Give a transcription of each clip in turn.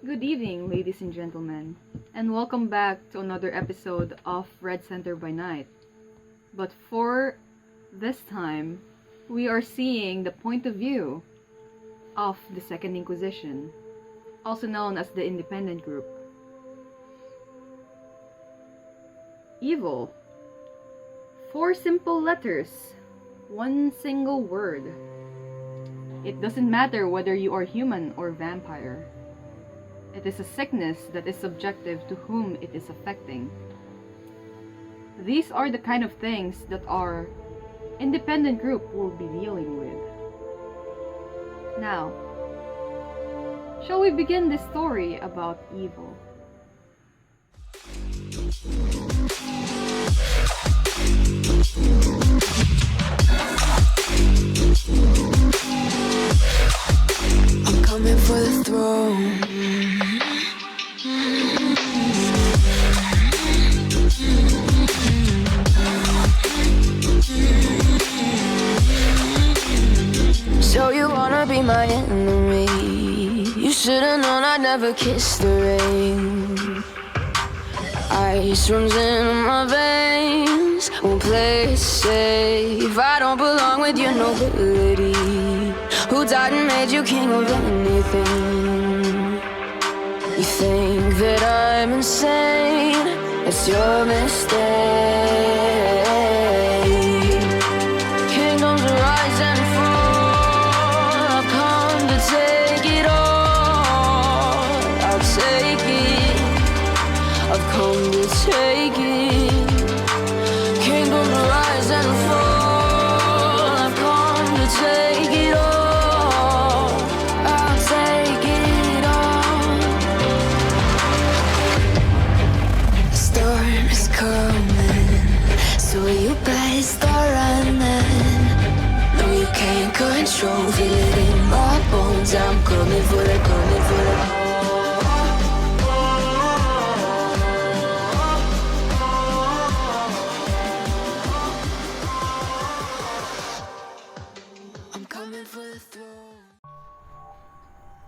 Good evening, ladies and gentlemen, and welcome back to another episode of Red Center by Night. But for this time, we are seeing the point of view of the Second Inquisition, also known as the Independent Group. Evil. 4 simple letters, 1 single word. It doesn't matter whether you are human or vampire. It is a sickness that is subjective to whom it is affecting. These are the kind of things that our independent group will be dealing with. Now, shall we begin this story about evil? I'm coming for the throne. So you wanna be my enemy? You should've known I'd never kiss the rain. Ice runs in my veins, won't play it safe. I don't belong with your nobility. Who died and made you king of anything? You think that I'm insane? It's your mistake. Kingdoms rise and fall. I've come to take it all. I'll take it. I've come to take it. Kingdoms rise and fall. I've come to take it all. I'll take it all. The storm is coming, so you better start running. No, you can't control, feel it in my bones. I'm coming for the, coming for the.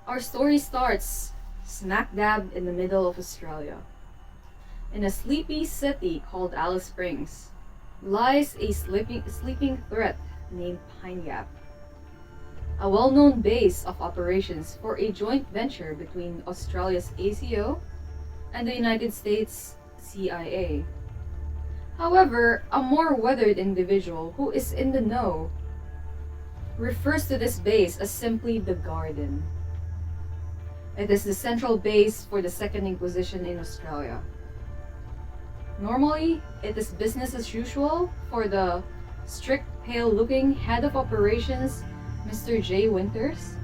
Our story starts smack dab in the middle of Australia. In a sleepy city called Alice Springs lies a sleeping threat named Pine Gap, a well-known base of operations for a joint venture between Australia's ACO and the United States CIA. However, a more weathered individual who is in the know refers to this base as simply the Garden. It is the central base for the Second Inquisition in Australia. Normally, it is business as usual for the strict, pale-looking head of operations, Mr. J. Winters.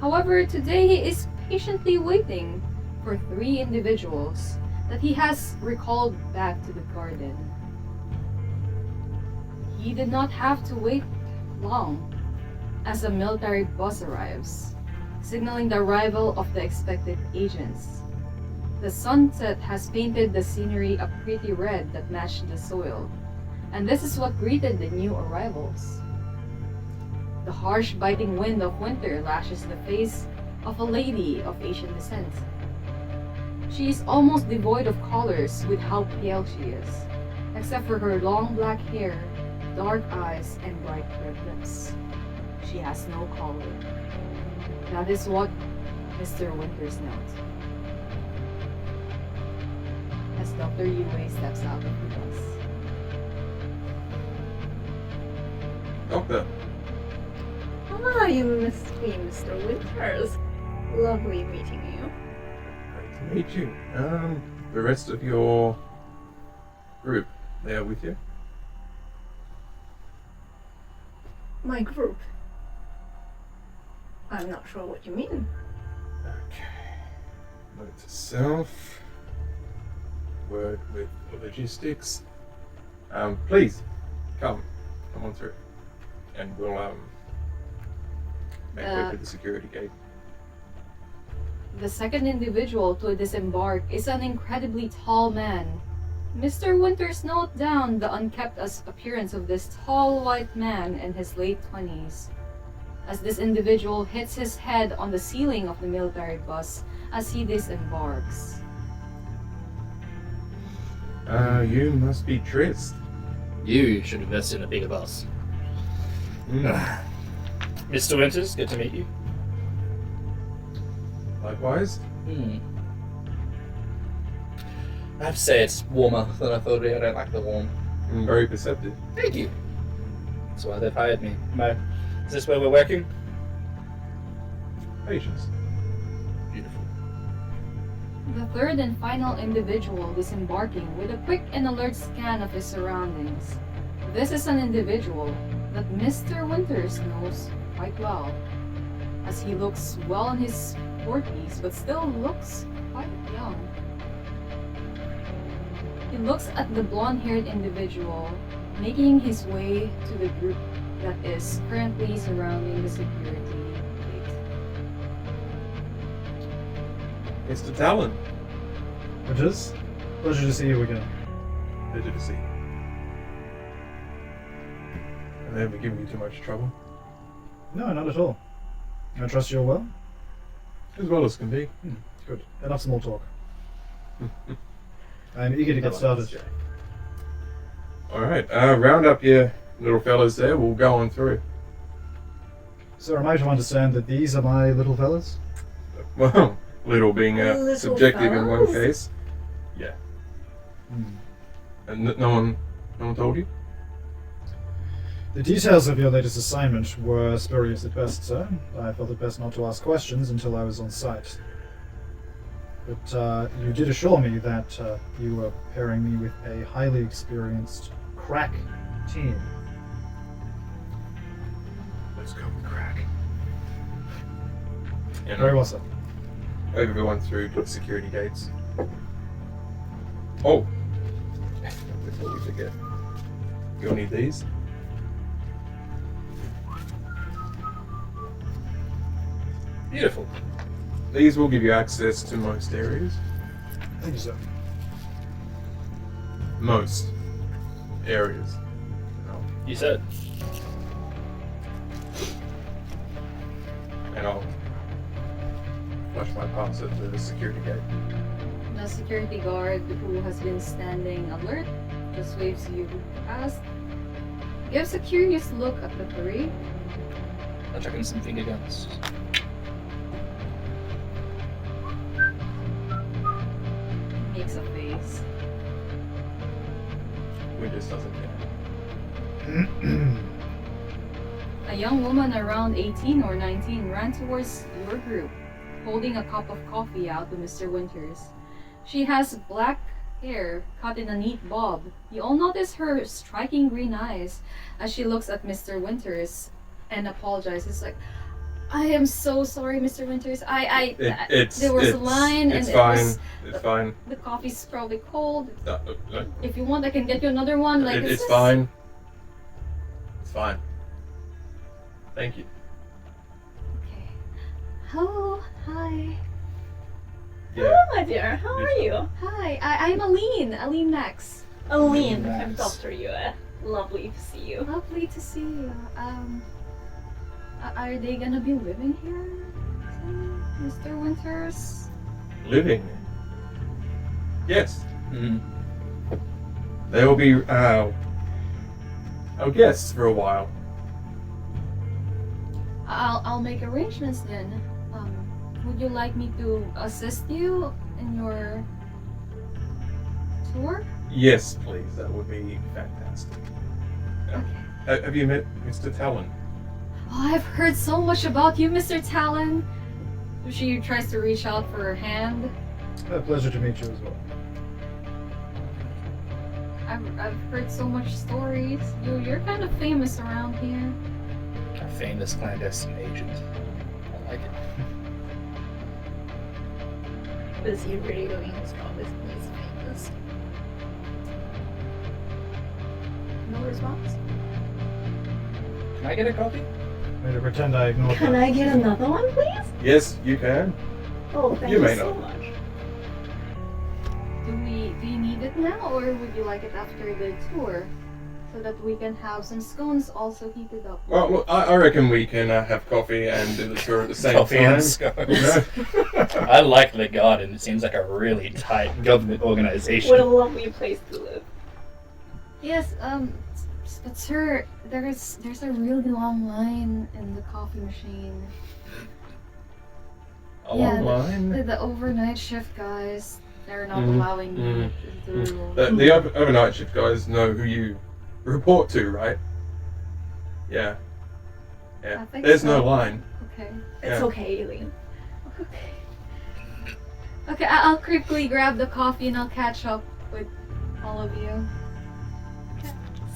However, today he is patiently waiting for 3 individuals that he has recalled back to the Garden. He did not have to wait long as a military bus arrives, signaling the arrival of the expected agents. The sunset has painted the scenery a pretty red that matched the soil, and this is what greeted the new arrivals. The harsh, biting wind of winter lashes the face of a lady of Asian descent. She is almost devoid of colors with how pale she is, except for her long black hair, dark eyes, and bright red lips. She has no color. That is what Mr. Winters notes. As Dr. Yue steps out of the bus. Doctor. Ah, you must be Mr. Winters. Lovely meeting you. Great to meet you. The rest of your group, they are with you? My group. I'm not sure what you mean. Okay. Note to self. Word with logistics. Please, come on through. And we'll, make way for the security gate. The second individual to disembark is an incredibly tall man. Mr. Winters note down the unkempt appearance of this tall white man in his late 20s. As this individual hits his head on the ceiling of the military bus, as he disembarks. You must be Trist. You should invest in a bigger boss. Mr. Winters, good to meet you. Likewise. I have to say it's warmer than I thought it'd be. I don't like the warm. Very perceptive. Thank you. That's why they've hired me. Is this where we're working? Patience. Beautiful. The third and final individual disembarking with a quick and alert scan of his surroundings. This is an individual that Mr. Winters knows quite well, as he looks well in his 40s but still looks quite young. He looks at the blonde-haired individual making his way to the group that is currently surrounding the security gate. Mr. Talon. Winters, pleasure to see you again. Pleasure to see you. Have they ever given you too much trouble? No, not at all. I trust you're well? As well as can be. Good. Enough small talk. I'm eager to get started. Alright, round up your little fellas there. We'll go on through. So am I to understand that these are my little fellas? Well, little being Little subjective in one fellas? case. Yeah. And no one told you? The details of your latest assignment were spurious at best, sir. I felt it best not to ask questions until I was on site. But you did assure me that you were pairing me with a highly experienced crack team. Let's go with crack. And Very well, sir. wave everyone through to the security gates. Oh! Before we forget. You'll need these. Beautiful. These will give you access to most areas. Thank you, sir. Most areas. You said. And I'll flush my pass at the security gate. The security guard who has been standing alert just waves you past, gives a curious look at the three. I'll chuck in some finger guns. Makes a face. Winters doesn't care. A young woman around 18 or 19 ran towards your group, holding a cup of coffee out to Mr. Winters. She has black hair cut in a neat bob. You all notice her striking green eyes as she looks at Mr. Winters and apologizes like, I am so sorry, Mr. Winters. There was a line and it's it fine. was It's fine. the coffee's probably cold. No, If you want, I can get you another one. Like it's fine. It's fine. Thank you. Okay. Hello. Hi. Yeah. Hello, my dear. How are you? Hi. I'm Aline Max. Aline, Nice. I'm Dr. Yue. Lovely to see you. Lovely to see you. Are they gonna be living here, Mr. Winters? Living. Yes. Mm-hmm. They will be our guests for a while. I'll make arrangements then. Would you like me to assist you in your tour? Yes, please. That would be fantastic. Have you met Mr. Talon? Oh, I've heard so much about you, Mr. Talon. She tries to reach out for her hand. A pleasure to meet you as well. I've heard so much stories. You're kind of famous around here. A famous clandestine agent. I like it. Is he really going to stop this place famous? No response? Can I get a copy? I'm going to pretend I ignored Can that. I get another one, please? Yes, you can. Oh, thank You you, may so not. much. Do you need it now, or would you like it after the tour? so that we can have some scones also heated up. Well, look, I reckon we can have coffee and do the tour at the same Coffee time. and scones. You know? I like the garden. It seems like a really tight government organization. What a lovely place to live. Yes, but sir, there's a really long line in the coffee machine. A Yeah, long line. The overnight shift guys, they're not Mhm, allowing me through. The overnight shift guys know who you report to, right? Yeah. I Yeah. think There's so. no line. Okay. It's Yeah. okay, Eileen. Okay, I'll quickly grab the coffee and I'll catch up with all of you.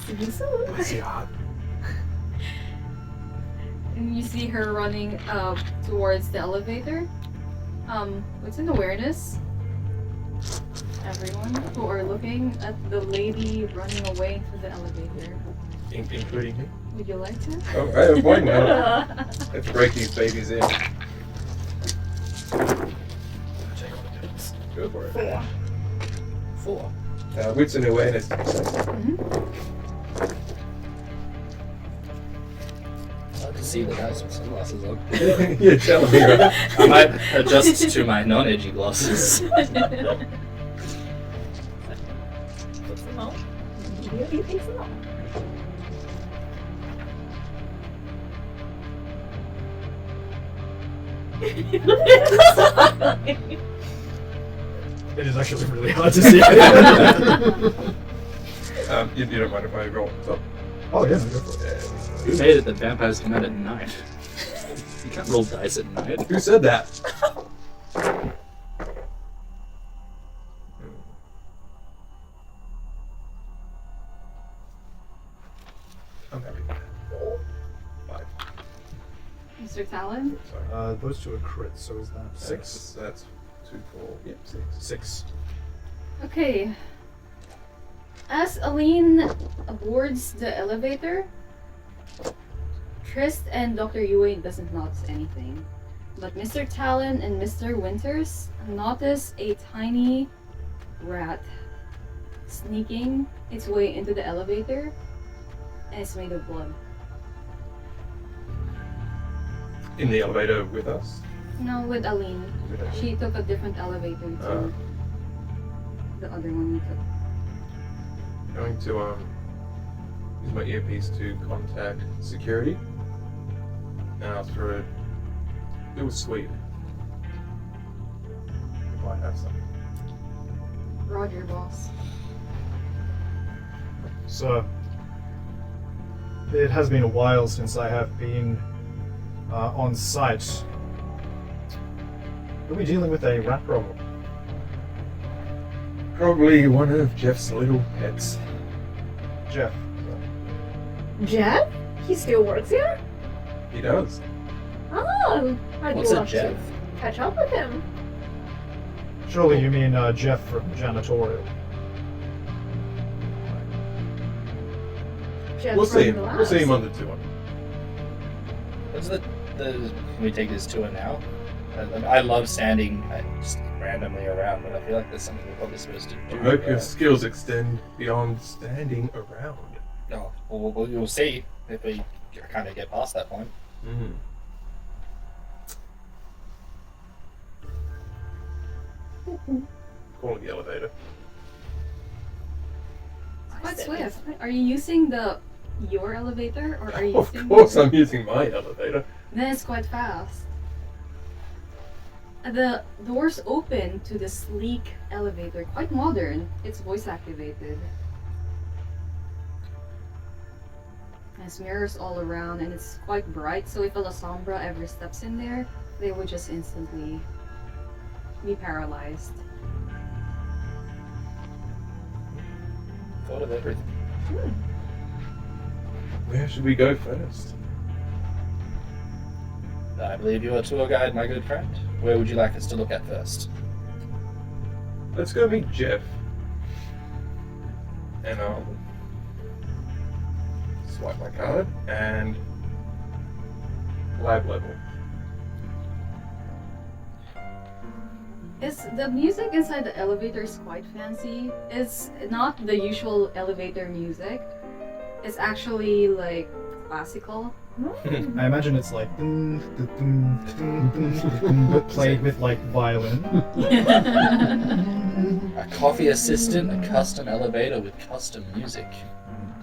See you soon. Bless your heart. And you see her running towards the elevator. What's in awareness? Everyone who are looking at the lady running away from the elevator. Including me. Would you like to? Oh, hey, wait now. Let's break these babies in. Go for it. 4. Wits and awareness. Mhm. I can see the guys with sunglasses on. You're telling me, right? I might adjust to my non-edgy glasses. Puts them on. Immediately takes them off. It is actually really hard to see. You don't mind if I roll top? Oh, yeah, go for it. Who made it that vampires come out at night? You can't roll dice at night. Who said that? I'm happy. 5. Mr. Talon? Sorry. Those two are crits, so is that 6? That's 2, 4. Yep, 6. 6. Okay. As Aline boards the elevator, Trist and Dr. Yue doesn't notice anything. But Mr. Talon and Mr. Winters notice a tiny rat sneaking its way into the elevator, and it's made of blood. In the elevator with us. No, with Aline. With us. She took a different elevator to the other one we took. Going to use my earpiece to contact security and ask for a little sweet. We might have something. Roger, boss. So, it has been a while since I have been on site. Are we dealing with a rat problem? Probably one of Jeff's little pets. Jeff. Jeff? He still works here? He does. Oh, I'd What's a love Jeff? to catch up with him. Surely you mean Jeff from janitorial. Jeff We'll from see him. the We'll see him labs. on the tour. What's the can we take this tour now? I love standing just randomly around, but I feel like there's something we're probably supposed to do. I hope your skills extend beyond standing around. No, we'll see if we kind of get past that point. Mm. Calling the elevator. Quite swift. Are you using your elevator or are you Of using? course, I'm using my elevator. Then it's quite fast. The doors open to the sleek elevator, quite modern. It's voice activated. There's mirrors all around and it's quite bright, so if a La Sombra ever steps in there, they would just instantly be paralyzed. Thought of everything. Where should we go first? I believe you're a tour guide, my good friend. Where would you like us to look at first? Let's go meet Jeff. And I'll swipe my card and lab level. The music inside the elevator is quite fancy. It's not the usual elevator music. It's actually like classical. I imagine it's like but played with like violin. A coffee assistant, a custom elevator with custom music.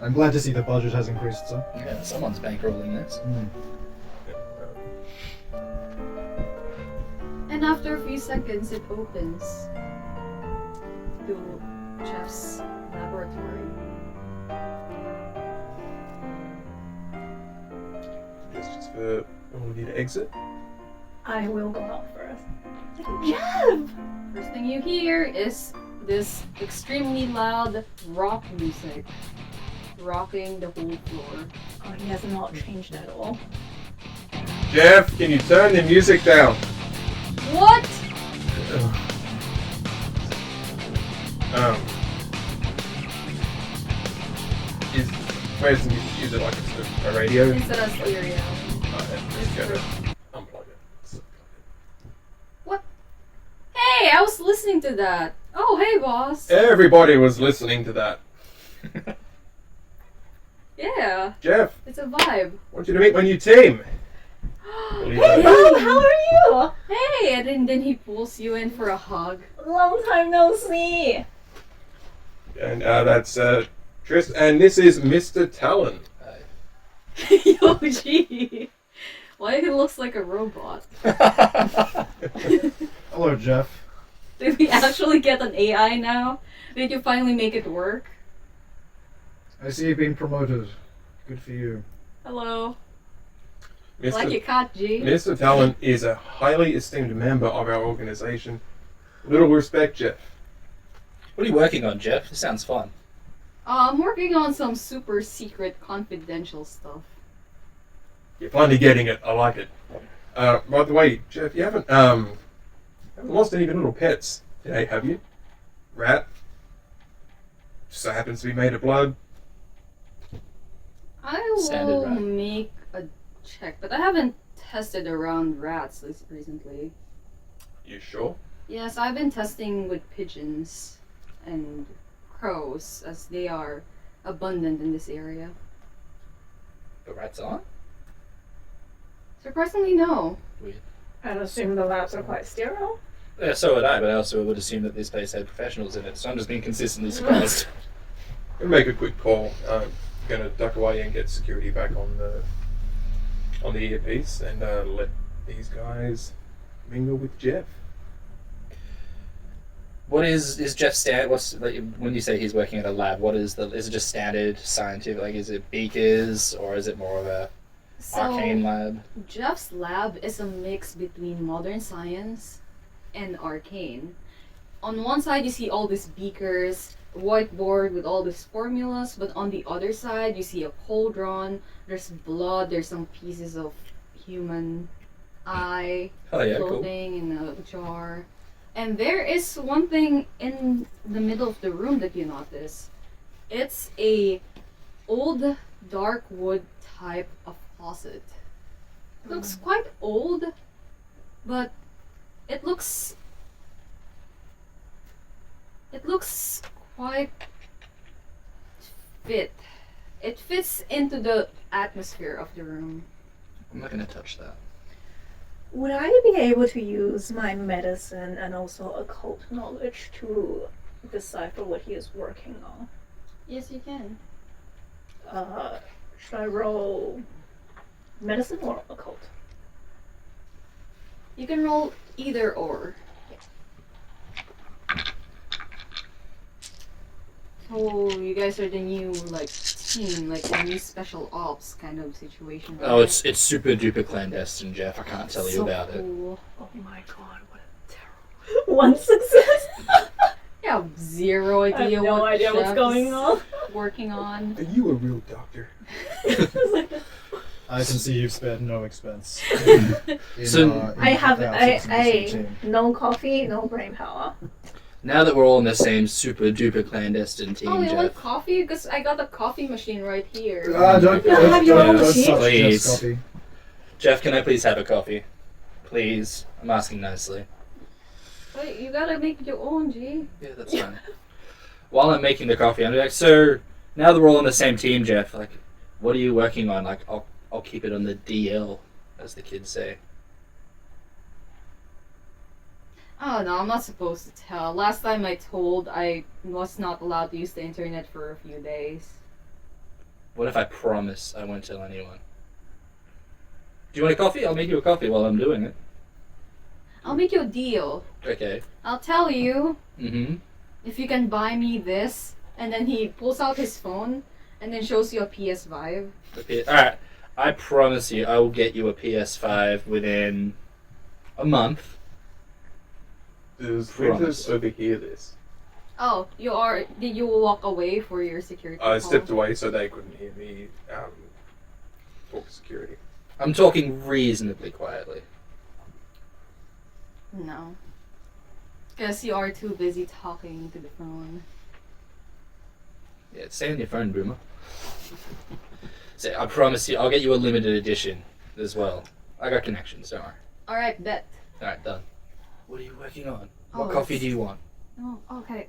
I'm glad to see the budget has increased, sir. Yeah, someone's bankrolling this. And after a few seconds, it opens to Jeff's laboratory. Just for all of you to exit. I will go out first. Jeff! First thing you hear is this extremely loud rock music rocking the whole floor. Oh, he has not changed at all. Jeff, can you turn the music down? What? Is it like a radio? Instead of stereo. Just gotta unplug it. What? Hey, I was listening to that. Oh, hey, boss. Everybody was listening to that. Yeah, Jeff, it's a vibe. I want you to meet my new team. Hey, Bob, how are you? Hey, and then he pulls you in for a hug. Long time no see. And that's Tris, and this is Mr. Talon. Yo, gee. Why he looks like a robot? Hello, Jeff. Did we actually get an AI now? Did you finally make it work? I see you've been promoted. Good for you. Hello. Mr. Like your cat, G. Mr. Talon is a highly esteemed member of our organization. Little respect, Jeff. What are you working on, Jeff? This sounds fun. I'm working on some super secret confidential stuff. You're finally getting it. I like it. By the way, Jeff, you haven't lost any of your little pets today, have you? Rat? Just so happens to be made of blood. I Standard will rat. make a check, but I haven't tested around rats recently. You sure? Yes, I've been testing with pigeons and crows, as they are abundant in this area. The rats aren't? Surprisingly, no. Weird. I'd assume the labs are quite sterile. Yeah, so would I, but I also would assume that this place had professionals in it, so I'm just being consistently surprised. I'm gonna make a quick call. Gonna duck away and get security back on the earpiece and let these guys mingle with Jeff. What is Jeff what's like, when you say he's working at a lab? What is it just standard scientific? Like, is it beakers or is it more of a arcane lab? Jeff's lab is a mix between modern science and arcane. On one side, you see all these beakers, whiteboard with all these formulas, but on the other side, you see a cauldron, there's blood, there's some pieces of human eye, Oh yeah, cool. clothing in a jar. And there is one thing in the middle of the room that you notice. It's a old dark wood type of closet. It looks quite old, but it looks quite fit. It fits into the atmosphere of the room. I'm not gonna touch that. Would I be able to use my medicine and also occult knowledge to decipher what he is working on? Yes, you can. Should I roll medicine or occult? You can roll either or. So you guys are the new team, like the new special ops kind of situation. Oh, right? it's super duper clandestine, Jeff. I can't tell you So about it. cool. Oh my god, what a terrible... One success! Yeah, zero I idea have no what idea what's Chef's going on. working on. Are you a real doctor? I can see you've spared no expense. So- I have the absence of this team. no coffee, no brain power. Now that we're all in the same super duper clandestine team, Oh, you want Jeff. coffee? Because I got a coffee machine right here. Don't You have your own touch machine? Please. Jeff's coffee. Jeff, can I please have a coffee? Please. I'm asking nicely. Wait, you gotta make your own, G. Yeah, that's fine. While I'm making the coffee, I'm like, so Now that we're all on the same team, Jeff, like, what are you working on? Like, I'll keep it on the DL, as the kids say. Oh no, I'm not supposed to tell. Last time I told, I was not allowed to use the internet for a few days. What if I promise I won't tell anyone? Do you want a coffee? I'll make you a coffee while I'm doing it. I'll make you a deal. Okay. I'll tell you Mm-hmm. if you can buy me this, and then he pulls out his phone and then shows you a PS5. Alright. I promise you I will get you a PS5 within a month. Does Promise. Winters overhear this? Oh, did you walk away for your security I call? stepped away so they couldn't hear me talk to security. I'm talking reasonably quietly. No. Because you are too busy talking to the phone. Yeah, stay on your phone, Boomer. So I promise you, I'll get you a limited edition as well. I got connections, don't worry. Alright, bet. Alright, done. What are you working on? Oh, What coffee do it's- you want? Oh,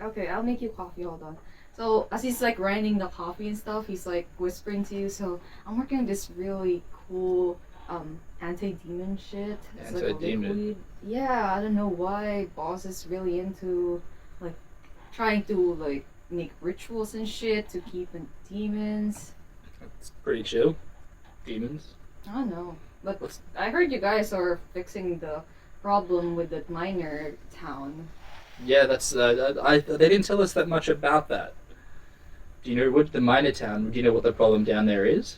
okay, I'll make you coffee, hold on. So, as he's like grinding the coffee and stuff, he's like whispering to you, so I'm working on this really cool anti-demon shit. It's like a Anti-demon? liquid. Yeah, I don't know why boss is really into like trying to like make rituals and shit to keep in demons. It's pretty chill. Demons. I don't know. But I heard you guys are fixing the problem with the miner town. Yeah, that's. They didn't tell us that much about that. Do you know what the miner town? Do you know what the problem down there is?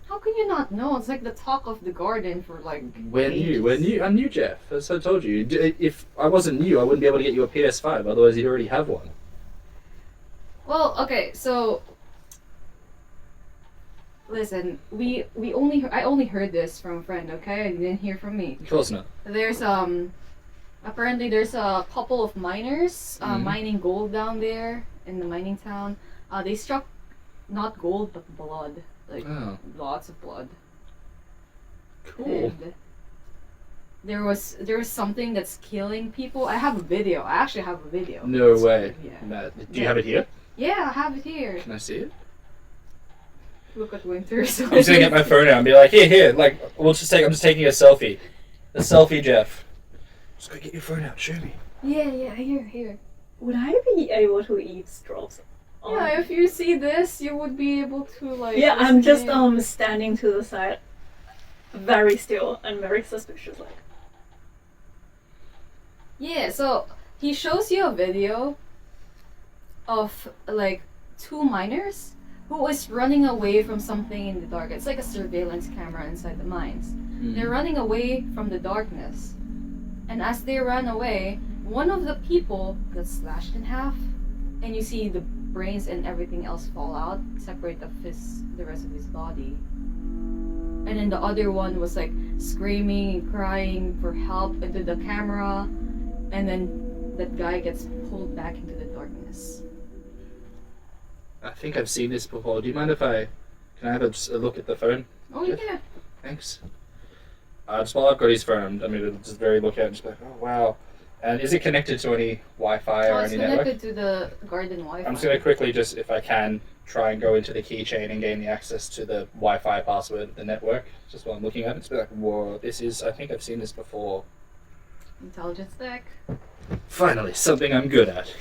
How can you not know? It's like the talk of the garden for like We're ages. new. I'm new, Jeff. As I told you. If I wasn't new, I wouldn't be able to get you a PS5. Otherwise, you'd already have one. Well, okay, so listen, I only heard this from a friend, okay? I didn't hear from me. Of course not. There's apparently there's a couple of miners Mhm. mining gold down there in the mining town. They struck not gold but blood, like Oh, lots of blood. cool. And there was something that's killing people. I have a video. I actually have a video. No way. Yeah. Matt, do you have it here? Yeah, I have it here. Can I see it? Look at Winters. I'm just gonna get my phone out and be like, here. Like, I'm just taking a selfie. A selfie, Jeff. Just go get your phone out. Show me. Yeah, here. Would I be able to eavesdrop on? Yeah, if you see this, you would be able to like. Yeah, I'm just listen in. standing to the side, very still and very suspicious. Like, Yeah, so he shows you a video of like two miners who is running away from something in the dark. It's like a surveillance camera inside the mines. They're running away from the darkness, and as they run away, one of the people gets slashed in half, and you see the brains and everything else fall out, separate the rest of his body. And then the other one was like screaming and crying for help into the camera, and then that guy gets pulled back into the darkness. I think I've seen this before. Do you mind if can I have a look at the phone? Oh Jeff? yeah. Thanks. Just while I've got his phone, I'm gonna just very look at it and just be like, oh wow. And is it connected to any Wi-Fi Oh, or it's any network? connected to the garden Wi-Fi. I'm just gonna quickly just, if I can, try and go into the keychain and gain the access to the Wi-Fi password of the network. Just while I'm looking at it, just be like, whoa, I think I've seen this before. Intelligence deck. Finally, something I'm good at.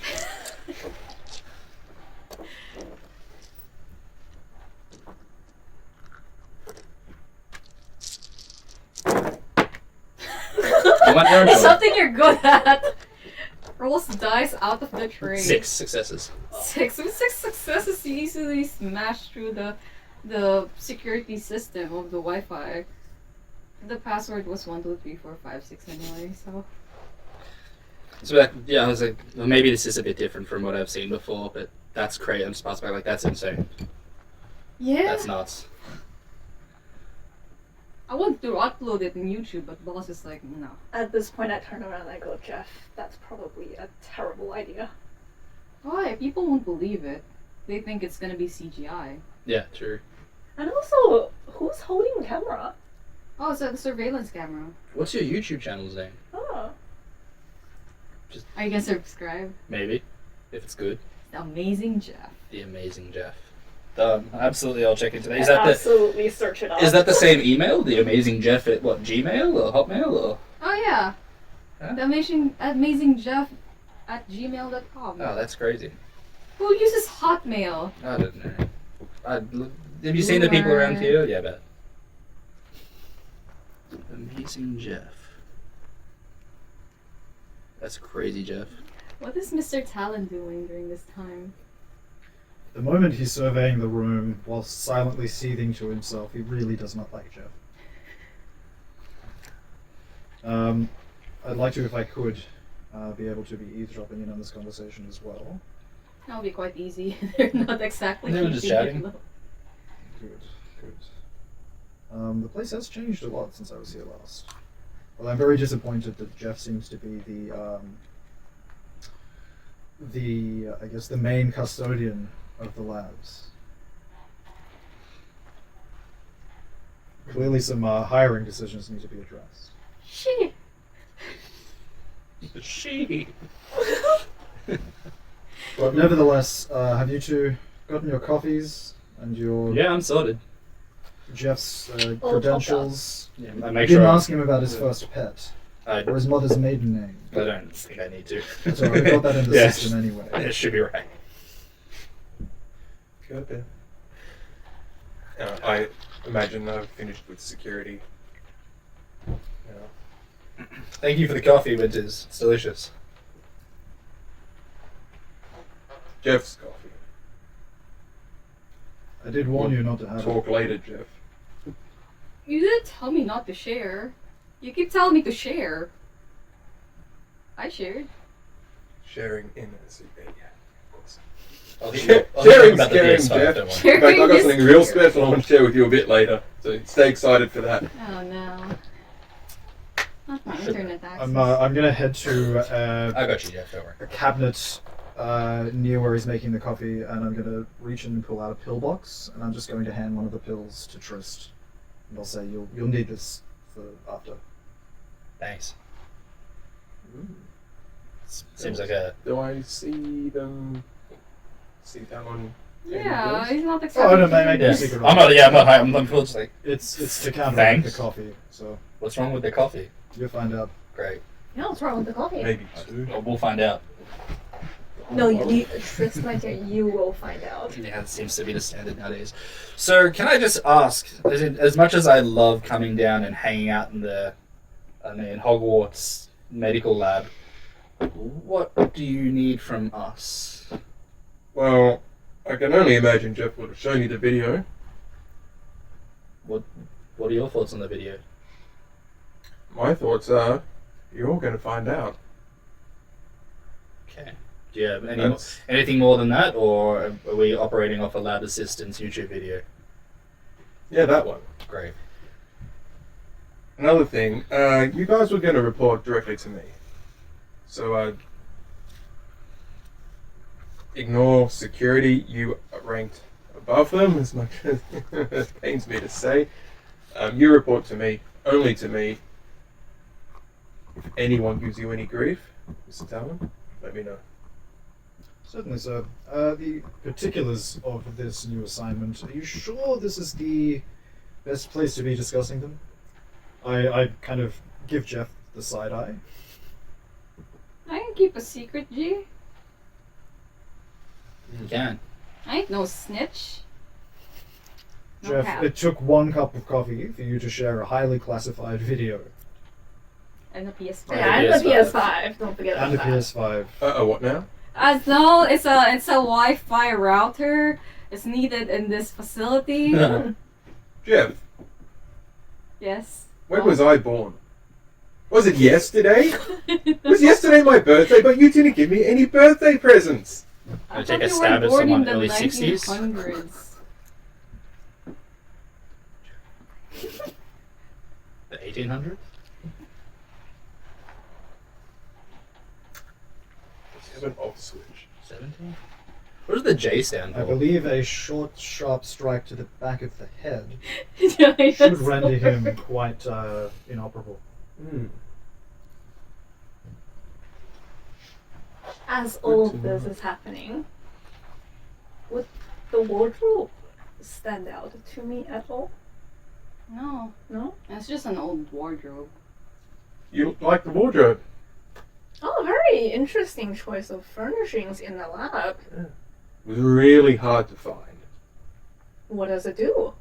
I want Arrernte. Something you're good at. Rolls dice out of the tree. 6 successes. With 6 successes, you easily smash through the security system of the Wi-Fi. The password was 1, 2, 3, 4, 5, 6 anyway, so. So I was like, well, maybe this is a bit different from what I've seen before, but that's crazy. I'm just passing back like, that's insane. Yeah. That's nuts. I want to upload it in YouTube, but boss is like, no. at this point, I turn around and I go, Jeff, that's probably a terrible idea. Why? People won't believe it. They think it's gonna be CGI. Yeah, true. And also, who's holding the camera? Oh, it's a surveillance camera. What's your YouTube channel's name? Oh. Are you gonna subscribe? Maybe, if it's good. The Amazing Jeff. The Amazing Jeff. Absolutely, I'll check into that. Is that Absolutely search it up. the same email? The Amazing Jeff at what, Gmail or Hotmail or? Oh yeah. Huh? The amazing Jeff at gmail.com. Oh, that's crazy. Who uses Hotmail? I don't know. Have you seen the people around here? Yeah, I bet. Amazing Jeff. That's crazy, Jeff. What is Mr. Talon doing during this time? The moment he's surveying the room while silently seething to himself, he really does not like Jeff. I'd like to, if I could, be able to be eavesdropping in on this conversation as well. That would be quite easy. They're not exactly. They were just keeping chatting. it low. Good. The place has changed a lot since I was here last. Well, I'm very disappointed that Jeff seems to be I guess the main custodian of the labs. Clearly some hiring decisions need to be addressed. Shit. She. But nevertheless, have you two gotten your coffees and your Yeah, I'm sorted. Jeff's All credentials? Yeah, I You make didn't sure. ask him about his first pet I or his mother's maiden name. don't think I need to. So I got that in the Yeah, system anyway. It should be right. Good then. I imagine I've finished with security. Thank you for the coffee, Winters. It's delicious. Jeff's coffee. I did warn you not to have Talk later, Jeff. You didn't tell me not to share. You keep telling me to share. I shared. Sharing in a secret. Yeah, of course. I'll Sharing's about the caring, PS5, Jeff. don't worry. In Sharing fact, I've got is something real caring. special I want to share with you a bit later. So stay excited for that. Oh no. Not my internet access. I'm gonna head to I got you, Jeff. Don't worry. a cabinet near where he's making the coffee, and I'm gonna reach in and pull out a pill box, and I'm just going to hand one of the pills to Trist, and I'll say you'll need this for after. Thanks. Seems like a. Do I see them? See that one? Yeah, he's not Oh, exactly. no, make no Yeah. secret. I'm not. Yeah, I'm not high. I'm just like. It's to counteract the Thanks. coffee, so What's wrong with the coffee? you'll find out. Great. No, what's wrong with the coffee? Maybe two. Well, we'll find out. No, Trist, my dear, you will find out. Yeah, it seems to be the standard nowadays. Sir, can I just ask, as much as I love coming down and hanging out in Hogwarts medical lab, what do you need from us? Well, I can only imagine Jeff would have shown you the video. What are your thoughts on the video? My thoughts are, you're all going to find out. Okay. Do you have That's- anything more than that, or are we operating off a lab assistant's YouTube video? Yeah, that one. Great. Another thing, you guys were going to report directly to me. So, ignore security. You are ranked above them, as much as it pains me to say. You report to me, only to me. If anyone gives you any grief, Mr. Talon, let me know. Certainly, sir. The particulars of this new assignment, are you sure this is the best place to be discussing them? I kind of give Jeff the side eye. I can keep a secret, G. You can. I ain't no snitch. No Jeff, cap. it took 1 cup of coffee for you to share a highly classified video And a PS5. Yeah, and the PS5. Don't forget and a about that. PS5. What now? No, it's a Wi-Fi router. It's needed in this facility. Jeff, Yes. when was I born? Was it yesterday? Was yesterday my birthday, but you didn't give me any birthday presents? I Wanna thought take a you stab were at born in someone the early 60s? 1900s. The 1800s? You have an off switch. 17? What does the J stand I for? believe a short, sharp strike to the back of the head Yeah, yes. should render him quite inoperable. As all of this is happening, with the wardrobe stand out to me at all. No, No? it's just an old wardrobe. You like the wardrobe? Oh, very interesting choice of furnishings in the lab. It was really hard to find. What does it do?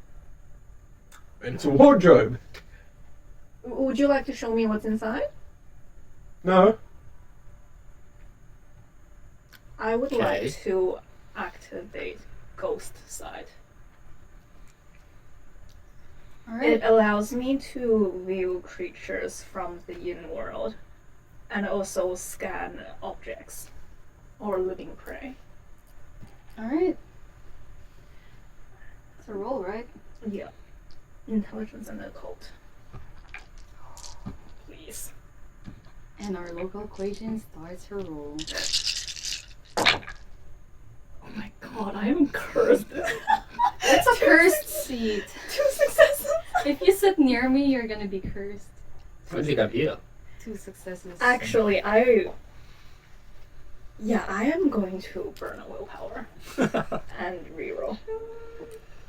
And it's a wardrobe. Would you like to show me what's inside? No. I would Okay. like to activate Ghost Side. Alright. It allows me to view creatures from the yin world and also scan objects or living prey. Alright. It's a roll, right? Yeah. Intelligence and occult. Please. And our local equation starts her roll. Oh my god, I am cursed. It's a cursed seat. 2 successes. If you sit near me, you're gonna be cursed. I think I'm here. 2 successes. Actually, I am going to burn a willpower and reroll.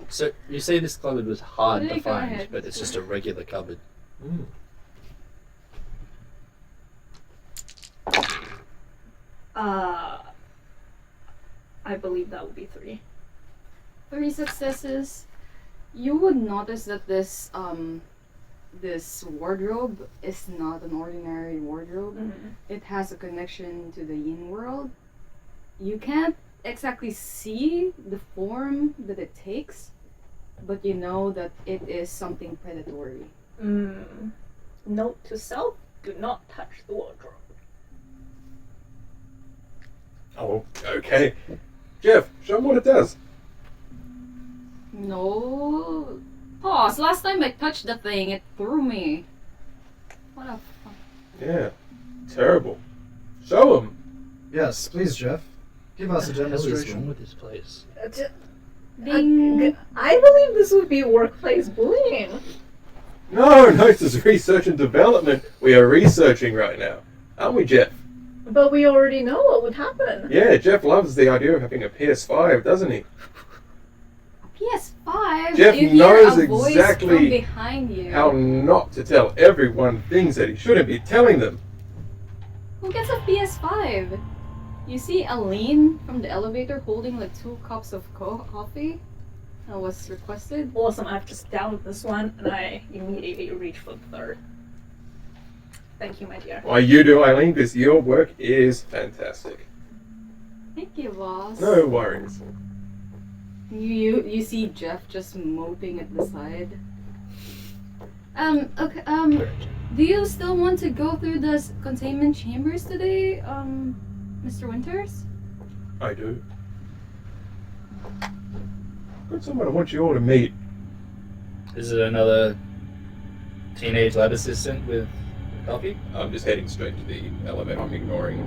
So you say this cupboard was hard Okay, to go find, ahead. but it's just a regular cupboard. Mm. I believe that would be 3. 3 successes. You would notice that this this wardrobe is not an ordinary wardrobe. It has a connection to the yin world. You can't exactly see the form that it takes, but you know that it is something predatory. Note to self, do not touch the wardrobe. Oh, okay. Jeff, show him what it does. No. Pause. Last time I touched the thing, it threw me. What a fuck. Yeah. Terrible. Show him. Yes, please, Jeff. Give us a What the hell is wrong demonstration. with this place? Ding. I believe this would be workplace bullying. No, this is research and development. We are researching right now. Aren't we, Jeff? But we already know what would happen. Yeah, Jeff loves the idea of having a PS5, doesn't he? PS5. Jeff you knows hear a voice exactly from behind you. How not to tell everyone things that he shouldn't be telling them. Who gets a PS5? You see Aline from the elevator holding like 2 cups of coffee that was requested. Awesome, I've just downed this one and I immediately reach for the 3rd. Thank you, my dear. Why you do, Eileen, because your work is fantastic. Thank you, boss. No worries. You see Jeff just moping at the side. Okay, do you still want to go through the containment chambers today, Mr. Winters? I do. Got someone I want you all to meet. Is it another teenage lab assistant with coffee? I'm just heading straight to the elevator. I'm ignoring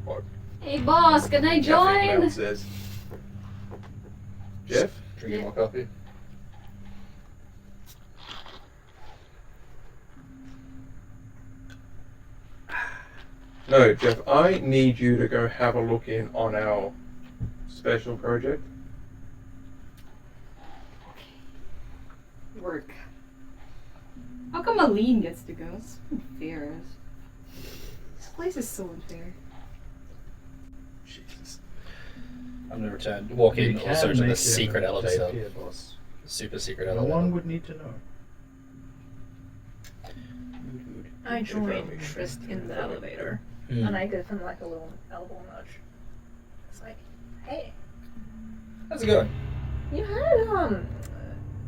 what Hey, boss, can I Caffeine join? Loud says. Jeff? Drinking Yeah. more coffee? No, Jeff, I need you to go have a look in on our special project. Work. How come Aline gets to go? It's unfair. This place is so unfair. Jesus. I'm gonna return. Walk in, You or search can the make secret him elevator. disappear, boss. Super secret No elevator. one would need to know. I join Trist in the elevator Hmm. and I give him like a little elbow nudge. It's like, hey, How's it going? you had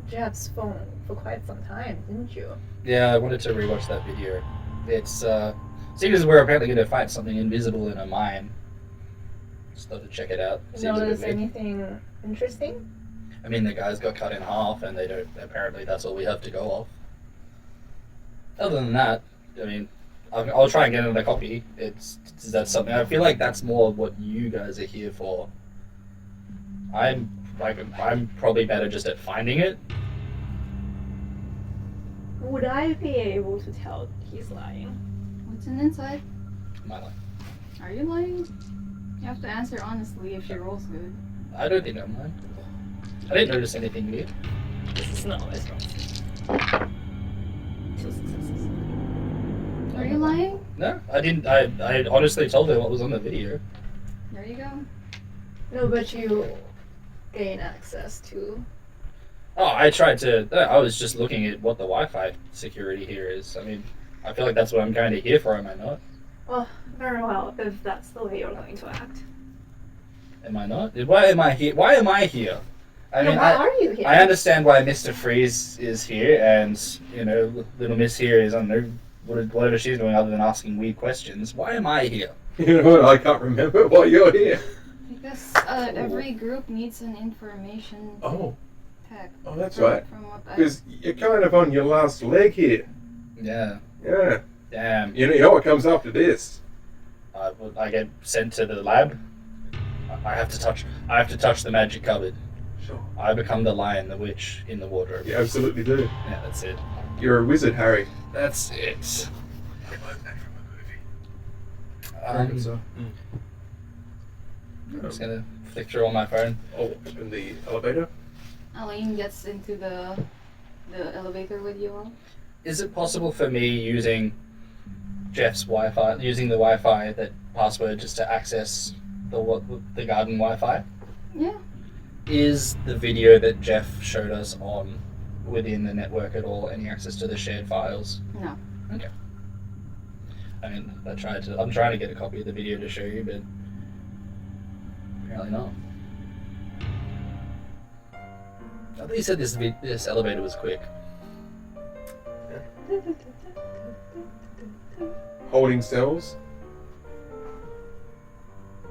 Jeff's phone for quite some time, didn't you? Yeah, I wanted to rewatch that video. It's seems as we're apparently going to find something invisible in a mine. Just thought to check it out. Seems a bit Notice weird. anything interesting? I mean, the guys got cut in half, and they don't. Apparently, that's all we have to go off. Other than that, I mean, I'll try and get another copy. Is that something? I feel like that's more what you guys are here for. I'm probably better just at finding it. Would I be able to tell he's lying? What's in inside? My life. Are you lying? You have to answer honestly if she rolls good. I don't think I'm lying. I didn't notice anything weird. This is not my strong suit. 2 successes. Are you lying? No, I didn't. I honestly told her what was on the video. There you go. No, but you gain access to. Oh, I tried to. I was just looking at what the Wi-Fi security here is. I mean, I feel like that's what I'm kind of here for, am I not? Well, very well, if that's the way you're going to act. Am I not? Why am I here? Why am I here? I mean, why are you here? I understand why Mr. Freeze is here, and, you know, Little Miss here is, I don't know, whatever she's doing other than asking weird questions. Why am I here? You know what? I can't remember why you're here. Because every group needs an information Oh, tech. that's right. From what I... Because you're kind of on your last leg here. Yeah. Yeah. Damn. You know what comes after this? I get sent to the lab. I have to touch the magic cupboard. Sure. I become the lion, the witch in the wardrobe. You absolutely do. Yeah, that's it. You're a wizard, Harry. That's it. I learned that from a movie. Very good, sir. I'm just gonna flick through on my phone. Oh, in the elevator? Aline gets into the elevator with you all. Is it possible for me using Jeff's Wi-Fi, using the Wi-Fi, that password, just to access the garden Wi-Fi? Yeah. Is the video that Jeff showed us on within the network at all any access to the shared files? No. Okay. I mean, I'm trying to get a copy of the video to show you, but apparently not. I thought you said this elevator was quick. Holding cells.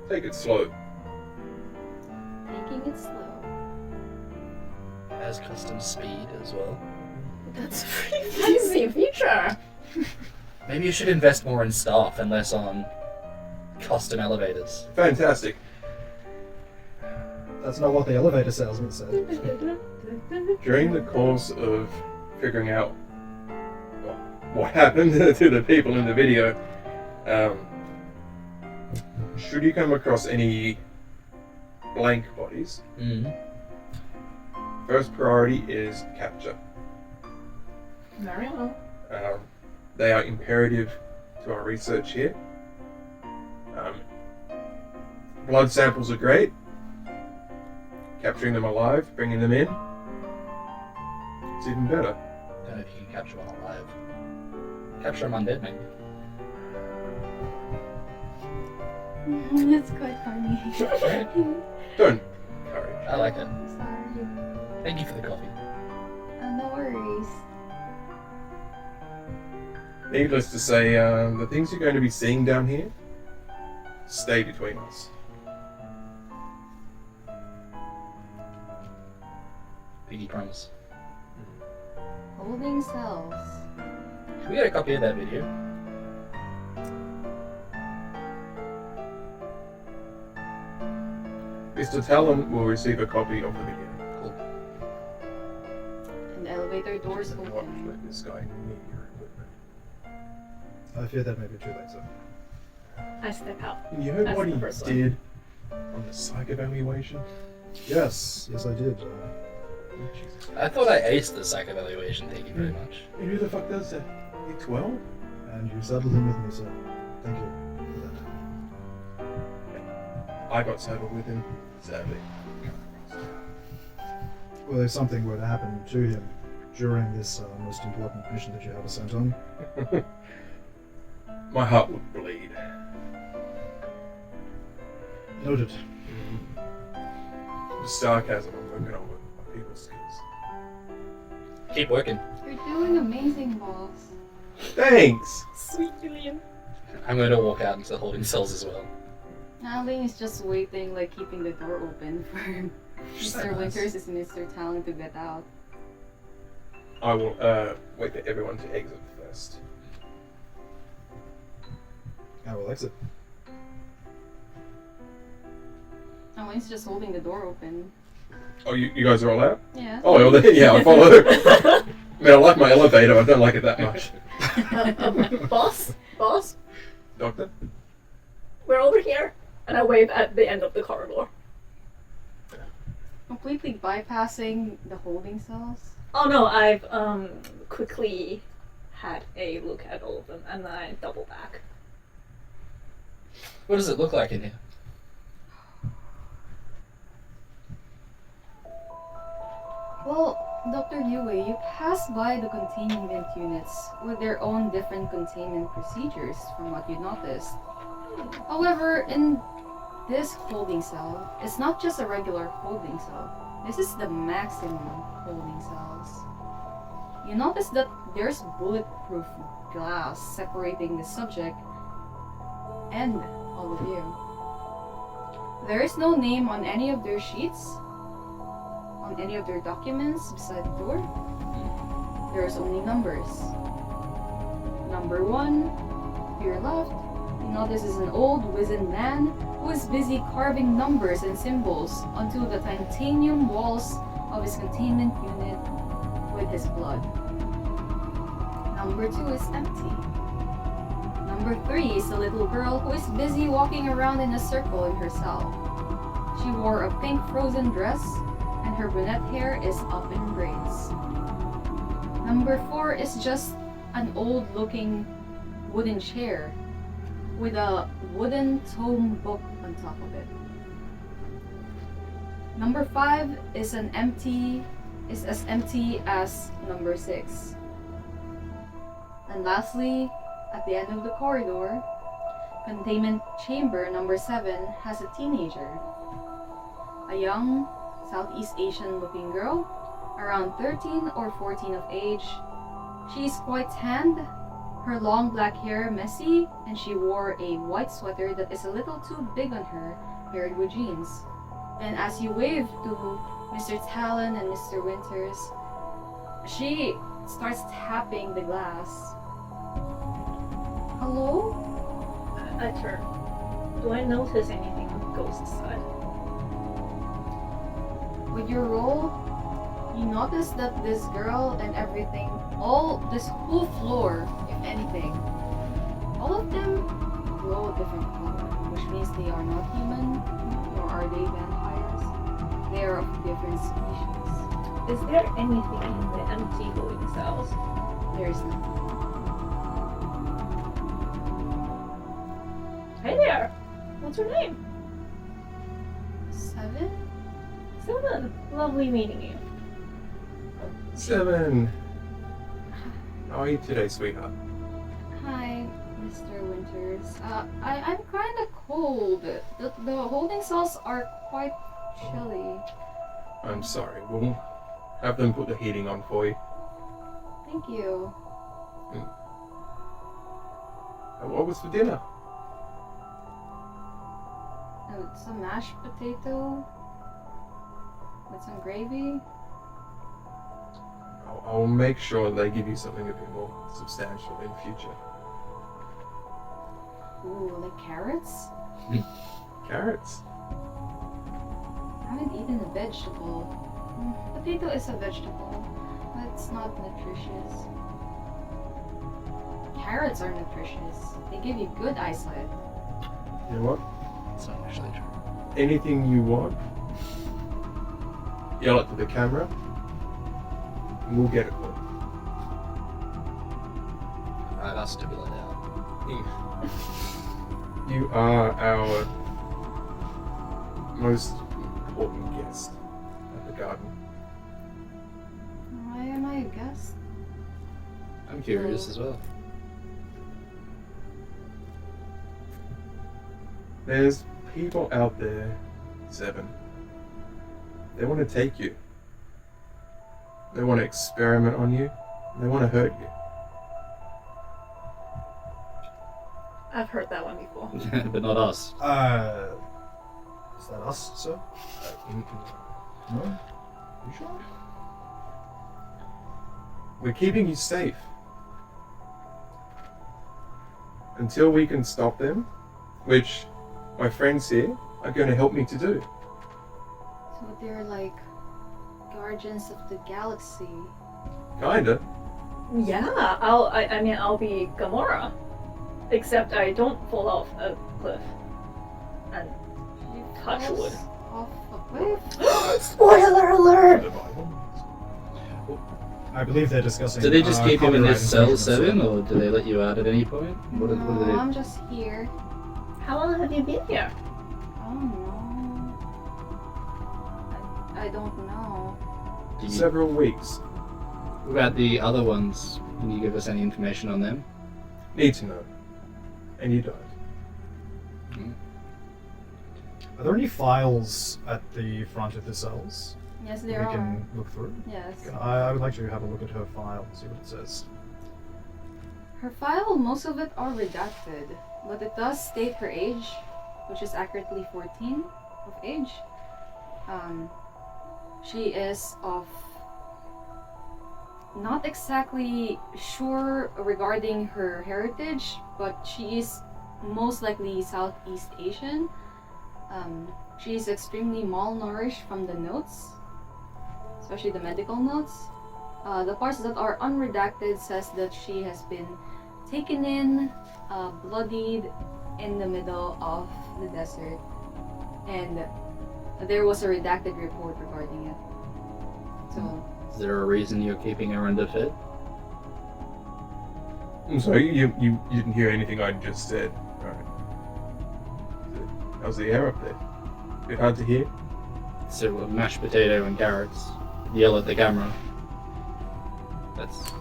Take it slow. Taking it slow. It has custom speed as well. That's a pretty fancy feature. Maybe you should invest more in staff and less on custom elevators. Fantastic. That's not what the elevator salesman said. During the course of figuring out what happened to the people in the video, should you come across any blank bodies, first priority is capture. Very well. They are imperative to our research here. Blood samples are great. Capturing them alive, bringing them in, it's even better. Don't know if you can capture one alive. Capture them undead, maybe. It's quite funny. Don't encourage. I like it. Sorry. Thank you for the coffee. No worries. Needless to say, the things you're going to be seeing down here, stay between us. Piggy promise. Holding cells. Can we get a copy of that video? Mr. Talon will receive a copy of the video. Cool. And the elevator doors What open. let this guy near your equipment? I fear that may be too late, sir. I step out. And you heard That's what the he first one. did on the psych evaluation? Yes, I did. Jesus. I thought I aced the psych evaluation, thank you very much. And who the fuck does that? You 12? And you saddled him with me, sir. Thank you for that. I got saddled with him, sadly. Well, if something were to happen to him during this most important mission that you have us sent on, My heart would bleed. noted. The sarcasm I'm working on with my people skills. Keep working. You're doing amazing, boss. Thanks! Sweet Julian. I'm going to walk out into the holding cells as well. Aline is just waiting, like keeping the door open for Mr. Winters and Mr. Talon to get out. I will wait for everyone to exit first. I will exit. Aline's just holding the door open. Oh, you guys are all out? Yeah. Oh, well, then, yeah, I'll follow. I mean, I like my elevator, I don't like it that much. Boss, Doctor? we're over here. And I wave at the end of the corridor. completely bypassing the holding cells. Oh no, I've quickly had a look at all of them and then I double back. What does it look like in here? Well, Dr. Yue, you passed by the containment units with their own different containment procedures from what you noticed. However, in this holding cell, it's not just a regular holding cell. This is the maximum holding cells. You notice that there's bulletproof glass separating the subject and all of you. There is no name on any of their sheets, on any of their documents beside the door. There's only numbers. Number 1, to your left, you notice is an old wizened man who is busy carving numbers and symbols onto the titanium walls of his containment unit with his blood. Number 2 is empty. Number 3 is a little girl who is busy walking around in a circle in her cell. She wore a pink frozen dress and her brunette hair is up in braids. Number 4 is just an old looking wooden chair with a wooden tome book on top of it. Number 5 is as empty as number 6. And lastly, at the end of the corridor, containment chamber number 7 has a teenager. A young, Southeast Asian looking girl, around 13 or 14 of age. She is quite tanned, her long black hair messy, and she wore a white sweater that is a little too big on her, paired with jeans. And as you wave to Mr. Talon and Mr. Winters, she starts tapping the glass. Hello? I turn. Do I notice anything on the ghost side? With your roll, you notice that this girl and everything, this whole floor, if anything, all of them glow a different color, which means they are not human, nor are they vampires. They are of different species. Is there anything in the empty holding cells? There is nothing. Hey there! What's your name? 7? 7. Lovely meeting you. 7. How are you today, sweetheart? Hi, Mr. Winters. I'm kind of cold. The holding cells are quite chilly. I'm sorry. We'll have them put the heating on for you. Thank you. What was for dinner? Some mashed potato with some gravy. I'll make sure they give you something a bit more substantial in future. Ooh, like carrots? Carrots? I haven't eaten a vegetable. Potato is a vegetable, but it's not nutritious. Carrots are nutritious. They give you good eyesight. You know what? It's not actually true. Anything you want, yell it to the camera, and we'll get it for Alright, I'll stipulate out. you. You are our most important guest at the garden. Why am I a guest? I'm curious as well. There's people out there, 7. They want to take you. They want to experiment on you. They want to hurt you. I've heard that one before. But not us. Is that us, sir? No? You sure? We're keeping you safe. Until we can stop them, which my friends here are going to help me to do. So they're like guardians of the galaxy. Kinda. Yeah, I'll be Gamora. Except I don't fall off a cliff. And touch wood. off a cliff. Spoiler alert! The Bible. I believe they're discussing. Do they just keep him in copyright this cell infringement. 7, or do they let you out at any point? What do No, they do? I'm just here. How long have you been here? I don't know. I don't know. Do you, Several weeks. what about the other ones? Can you give us any information on them? Need to know. And you don't. Are there any files at the front of the cells Yes, that there we are. can look through? Yes. I would like to have a look at her file, see what it says. Her file, most of it are redacted, but it does state her age, which is accurately 14 of age. She is of not exactly sure regarding her heritage, but she is most likely Southeast Asian. She is extremely malnourished from the notes, especially the medical notes. The parts that are unredacted says that she has been taken in, bloodied in the middle of the desert, and there was a redacted report regarding it. So, Is there a reason you're keeping her underfed? So you didn't hear anything I just said, right? How's the air up there? Bit hard to hear? So mashed potato and carrots. Yell at the camera. That's...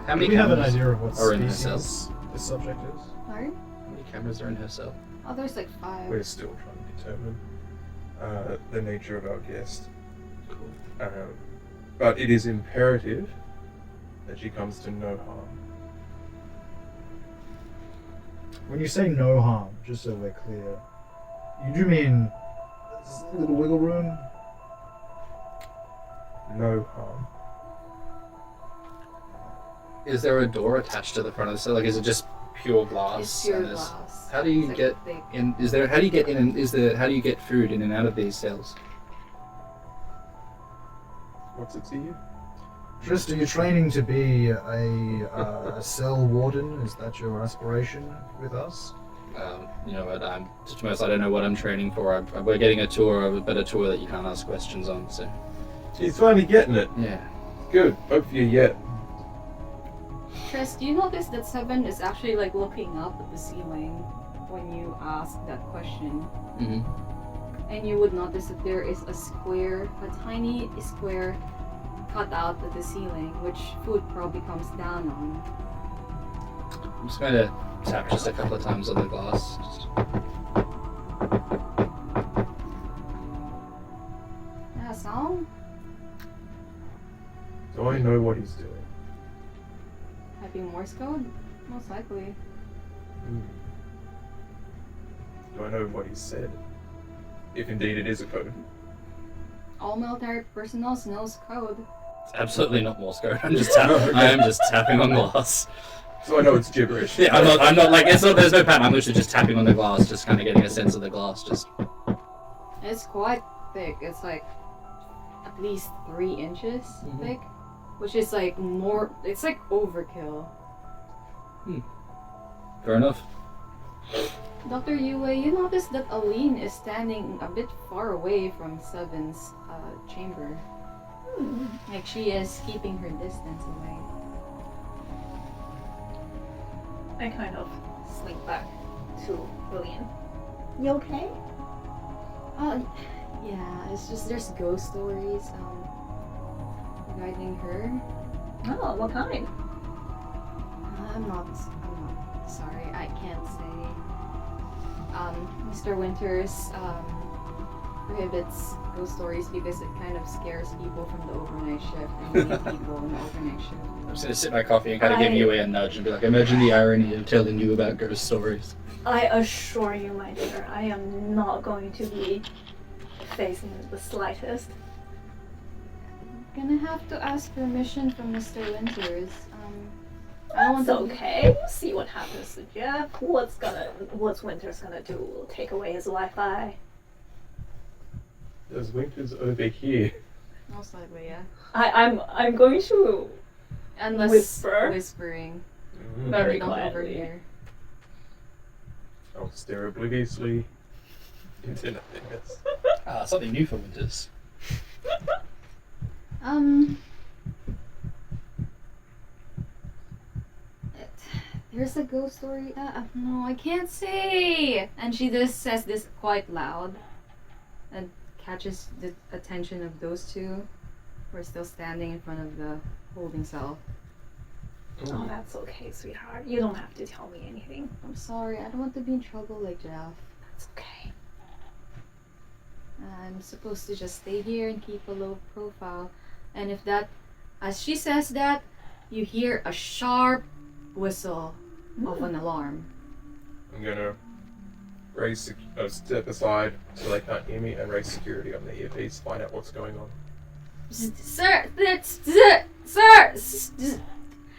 How Do many we have an cameras idea of what are in her species cell? this subject is? sorry? How many cameras are in her cell? Oh, there's like 5. We're still trying to determine the nature of our guest. Cool. But it is imperative that she comes to no harm. When you say no harm, just so we're clear, you do mean a little wiggle room? No harm. Is there a door attached to the front of the cell? Like, is it just pure glass? It's pure and there's- glass. How do you It's like get thick. in? Is there? How do you get in? And how do you get food in and out of these cells? What's it to you? Trist, are you training to be a cell warden? Is that your aspiration with us? You know what? I'm to be honest, I don't know what I'm training for. We're getting a tour of a better tour that you can't ask questions on. So She's finally getting it. yeah. Good. Hope you yet. Tress, do you notice that Seven is actually like looking up at the ceiling when you ask that question? hmm And you would notice that there is a square, a tiny square cut out at the ceiling, which food probably comes down on. I'm just going to tap just a couple of times on the glass. Just... Yeah, sound? Do I know what he's doing? Typing Morse code? Most likely. Do I know what he said? If indeed it is a code. All military personnel knows code. It's absolutely not Morse code. I am just tapping on glass. So I know it's gibberish. Yeah, I'm not like it's not. There's no pattern. I'm literally just tapping on the glass, just kind of getting a sense of the glass. Just It's quite thick. It's like at least 3 inches thick, which is like more. It's like overkill. fair enough. Dr. Yue, you notice that Aline is standing a bit far away from Seven's chamber. Like she is keeping her distance away. I kind of slink back to Lillian. You okay? Yeah, it's just there's ghost stories regarding her. Oh, what kind? I'm not sorry, I can't say. Mr. Winters prohibits ghost stories because it kind of scares people from the overnight shift and we need people in the overnight shift. I'm just gonna sip my coffee and kind of give you a nudge and be like, imagine the irony of telling you about ghost stories. I assure you, my dear, I am not going to be facing it the slightest. Gonna have to ask permission from Mr. Winters. I don't want That's to. okay. We'll see what happens to Jeff. What's Winters gonna do? We'll take away his Wi-Fi. There's Winters over here. Most likely, yeah. I'm going to Unless Whisper? whispering. Mm. very Not over quietly. here. I'll stare obliviously into nothingness. Something new for winters. There's a ghost story. No, I can't say. And she just says this quite loud, and catches the attention of those two, who are still standing in front of the holding cell. Oh, that's okay, sweetheart. You don't have to tell me anything. I'm sorry. I don't want to be in trouble like Jeff. That's okay. I'm supposed to just stay here and keep a low profile. And if that, as she says that, you hear a sharp whistle of an alarm. I'm gonna step aside so they can't hear me and raise security on the earpiece, find out what's going on. Sir,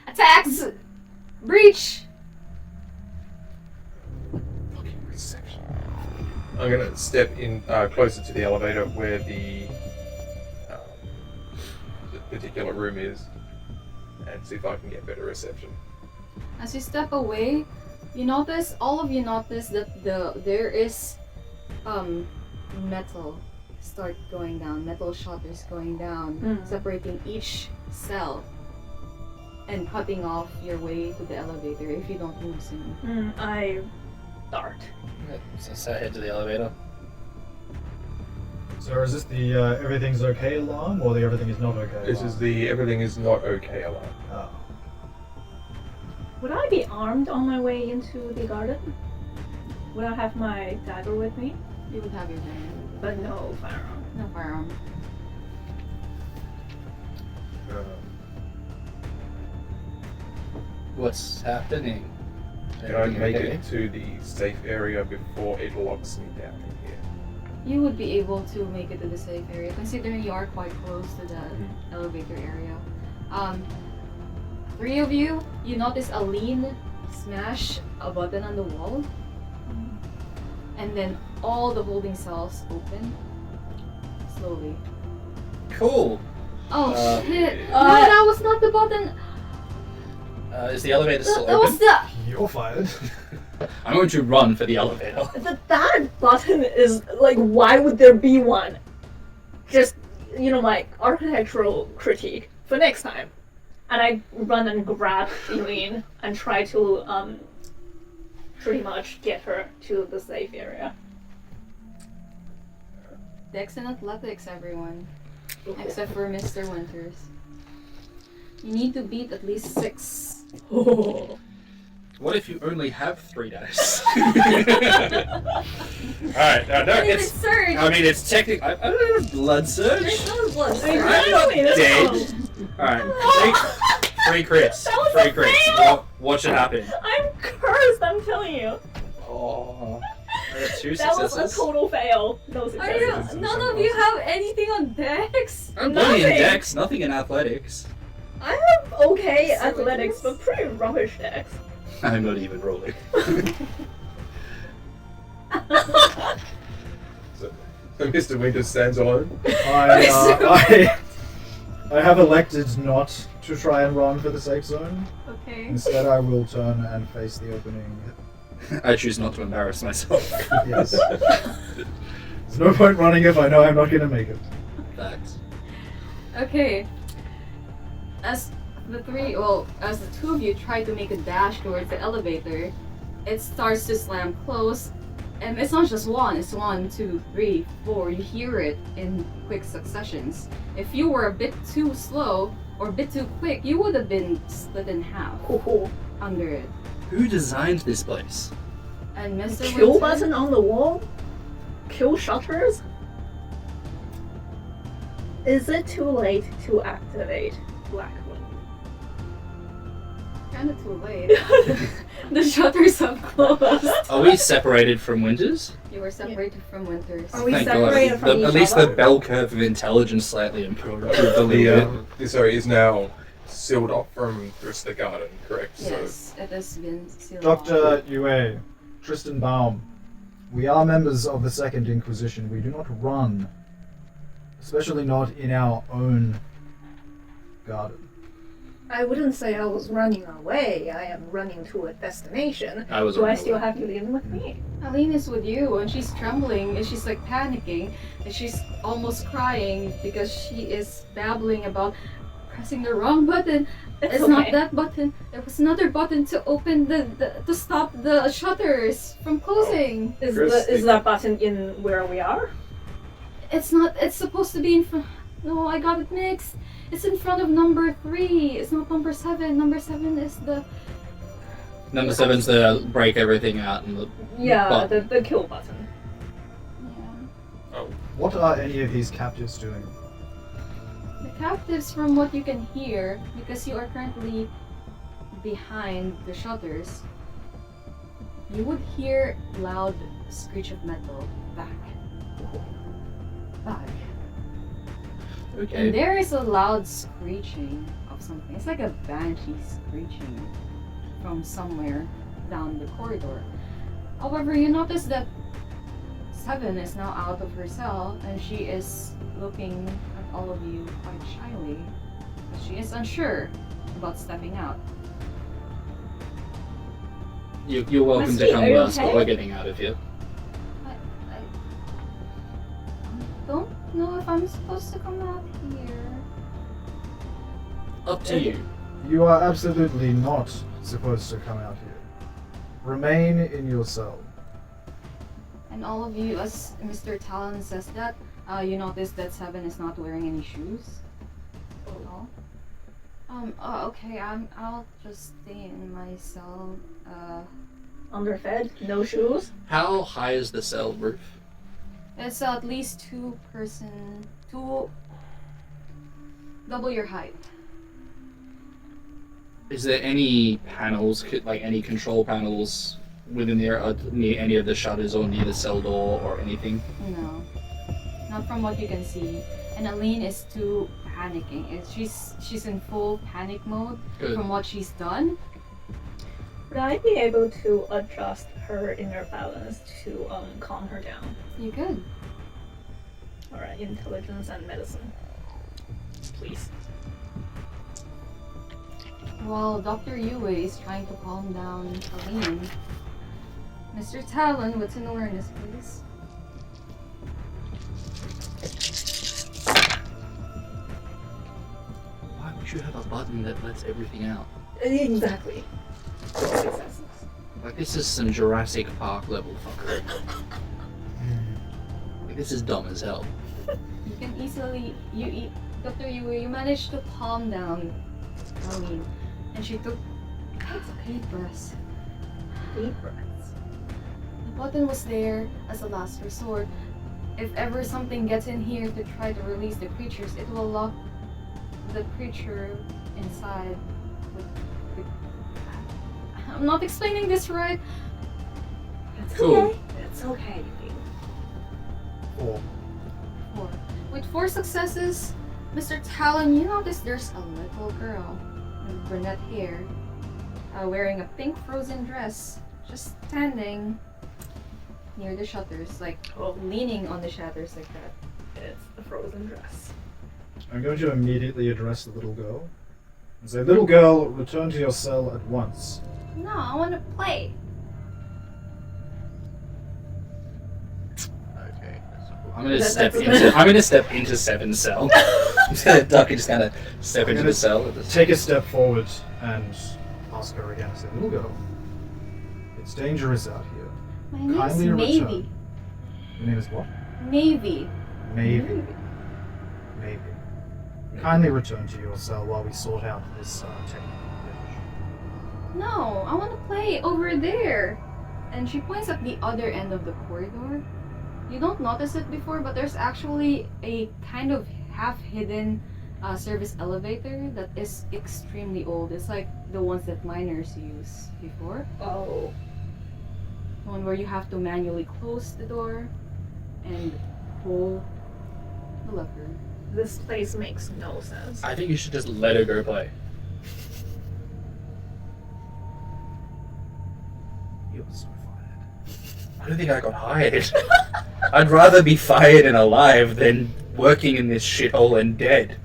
attacks, breach. Fucking reception. I'm gonna step in closer to the elevator where the particular room is and see if I can get better reception. As you step away, all of you notice that there is metal start going down, metal shutters going down, separating each cell and cutting off your way to the elevator if you don't move soon. I dart. So I head to the elevator. So is this the everything's okay alarm, or the everything is not okay This alarm? is the everything is not okay alarm. Oh. Would I be armed on my way into the garden? Would I have my dagger with me? You would have your gun, But no firearm. no firearm. What's happening? Can I make it to the safe area before it locks me down in here? You would be able to make it to the safe area, considering you are quite close to the elevator area. Three of you, you notice Aline smash a button on the wall, and then all the holding cells open slowly. Cool. Oh shit! uh, No, that was not the button. Is the elevator still That was open? the. You're fired. I'm going to run for the elevator. That button is like, why would there be one? Just, my architectural critique for next time. And I run and grab Eileen and try to pretty much get her to the safe area. Dex and athletics, everyone, except for Mr. Winters. You need to beat at least 6. What if you only have 3 dice? Alright, no, it's... surge. I mean, it's technically... I don't have blood surge. no blood I'm not dead. Alright, 3 crits. That was 3 a crits. fail. What should happen? I'm cursed, I'm telling you. Oh, I got 2 That was successes. a total fail. No Are successes. you? None of you have anything on Dex. I'm plenty in Nothing. dex, nothing in athletics. I have okay So athletics, it but pretty rubbish decks. I'm not even rolling. So Mr. Winter stands alone. I have elected not to try and run for the safe zone. Okay. Instead, I will turn and face the opening. I choose not to embarrass myself. Yes. There's no point running if I know I'm not going to make it. Facts. Okay. As the 2 of you try to make a dash towards the elevator, it starts to slam close. And it's not just one, it's 1, 2, 3, 4. You hear it in quick successions. If you were a bit too slow or a bit too quick, you would have been split in half under it. Who designed this place? And Mr. Kill Winter- button on the wall? Kill shutters? Is it too late to activate Black Wind? Kinda too late. The shutters have closed. Are we separated from Winters? You were separated from Winters. Are we Thank separated God. from each At least other? the bell curve of intelligence slightly improved a The little bit. this area is now sealed off from the rest of the garden, correct? Yes, it has been sealed Dr. Yue, Tristan Baum, we are members of the Second Inquisition. We do not run. Especially not in our own garden. I wouldn't say I was running away. I am running to a destination. I was Do I running still away. have Kulin with me? Aline is with you, and she's trembling, and she's like panicking, and she's almost crying because she is babbling about pressing the wrong button. It's not okay. that button. There was another button to open to stop the shutters from closing. Is that button in where we are? It's not. It's supposed to be in front. No, I got it mixed. It's in front of number 3. It's not number 7. Number 7 is the. Number 7's the break everything out and the Yeah, button. the kill button. Yeah. What are any of these captives doing? The captives, from what you can hear, because you are currently behind the shutters, you would hear loud screech of metal back. And Okay. there is a loud screeching of something. It's like a banshee screeching from somewhere down the corridor. However, you notice that 7 is now out of her cell and she is looking at all of you quite shyly. She is unsure about stepping out. You're welcome to Masquerade, come are you with us, but okay? we're getting out of here. I don't know if I'm supposed to come out here. Up to you. You are absolutely not supposed to come out here. Remain in your cell. And all of you, as Mr. Talon says that, you notice that 7 is not wearing any shoes at all. Okay, I'll just stay in my cell. Underfed, no shoes. How high is the cell roof? It's at least 2 double your height. Is there any panels, like any control panels within there, near any of the shutters or near the cell door or anything? No, not from what you can see. And Aline is too panicking. She's in full panic mode Good. from what she's done. Would I be able to adjust her inner balance to calm her down? You good? Alright, intelligence and medicine. Please. While Dr. Yue is trying to calm down Aline, Mr. Talon, what's an awareness, please? Why would you have a button that lets everything out? Exactly. Successes. Like, this is some Jurassic Park level fuckery. Like, this is dumb as hell. You can easily, Dr. Yue, you managed to calm down Aline, and she took 8 breaths. Deep breaths. The button was there as a last resort. If ever something gets in here to try to release the creatures, it will lock the creature inside. I'm not explaining this right. It's Cool. okay. It's okay. 4. 4. With 4 successes, Mr. Talon, you notice there's a little girl with brunette hair, wearing a pink frozen dress, just standing near the shutters, like leaning on the shutters like that. It's the frozen dress. I'm going to immediately address the little girl and say, "Little girl, return to your cell at once." No, I want to play. Okay. I'm gonna That- step that's- into. I'm gonna step into 7's cell. I'm just gonna duck and just kind of step I'm into gonna the cell. Just- Take a step forward and ask her again. Say, "Little girl, it's dangerous out here. My name's Kindly Navy. return." Your name is what? Navy. Maybe. Maybe. Kindly return to your cell while we sort out this technical glitch. No, I want to play over there. And she points at the other end of the corridor. You don't notice it before, but there's actually a kind of half-hidden service elevator that is extremely old. It's like the ones that miners use before. Oh. The one where you have to manually close the door and pull the lever. This place makes no sense. I think you should just let her go play. You're so fired. I don't think I got hired. I'd rather be fired and alive than working in this shithole and dead.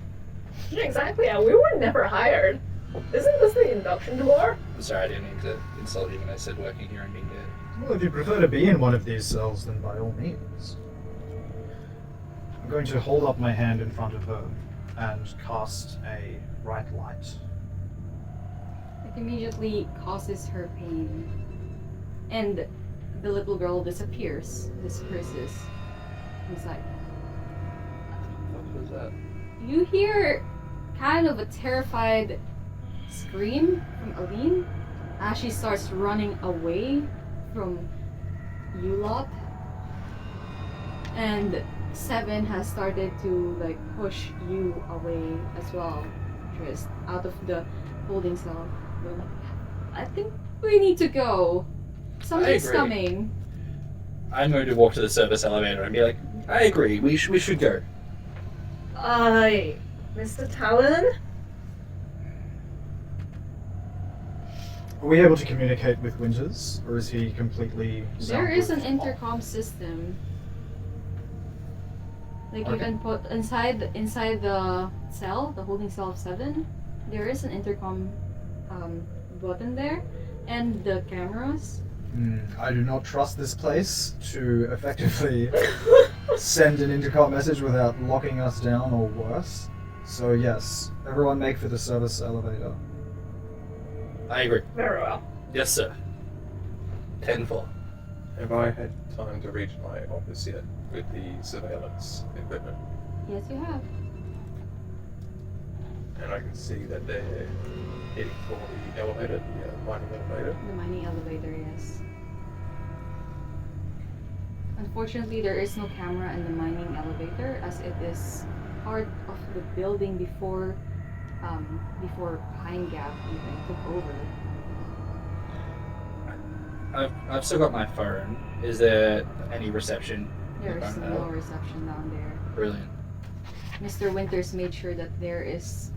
Yeah, exactly. Yeah, we were never hired. Isn't this the induction door? I'm sorry, I didn't mean to insult you when I said working here and being dead. Well, if you prefer to be in one of these cells, then by all means. I'm going to hold up my hand in front of her and cast a bright light. It immediately causes her pain. And the little girl disappears, disperses. It's like, What was that? you hear kind of a terrified scream from Aline as she starts running away from you lot. And Seven has started to like push you away as well, just out of the holding cell. Well, I think we need to go. Something's agree. coming. I'm going to walk to the service elevator and be like, I agree, we should go. Mr. Talon? Are we able to communicate with Winters, or is he completely There is an soundproof? intercom system. Like you Okay. can put inside the cell, the holding cell of 7. There is an intercom button there, and the cameras. I do not trust this place to effectively send an intercom message without locking us down or worse. So yes, everyone make for the service elevator. I agree. Very well. Yes, sir. 10-4. Have I had time to reach my office yet with the surveillance equipment? Yes, you have. And I can see that they're heading for the elevator, the mining elevator. The mining elevator, yes. Unfortunately, there is no camera in the mining elevator, as it is part of the building before Pine Gap even took over. I've still got my phone. Is there any reception? There is Okay. no reception down there. Brilliant. Mr. Winters made sure that there is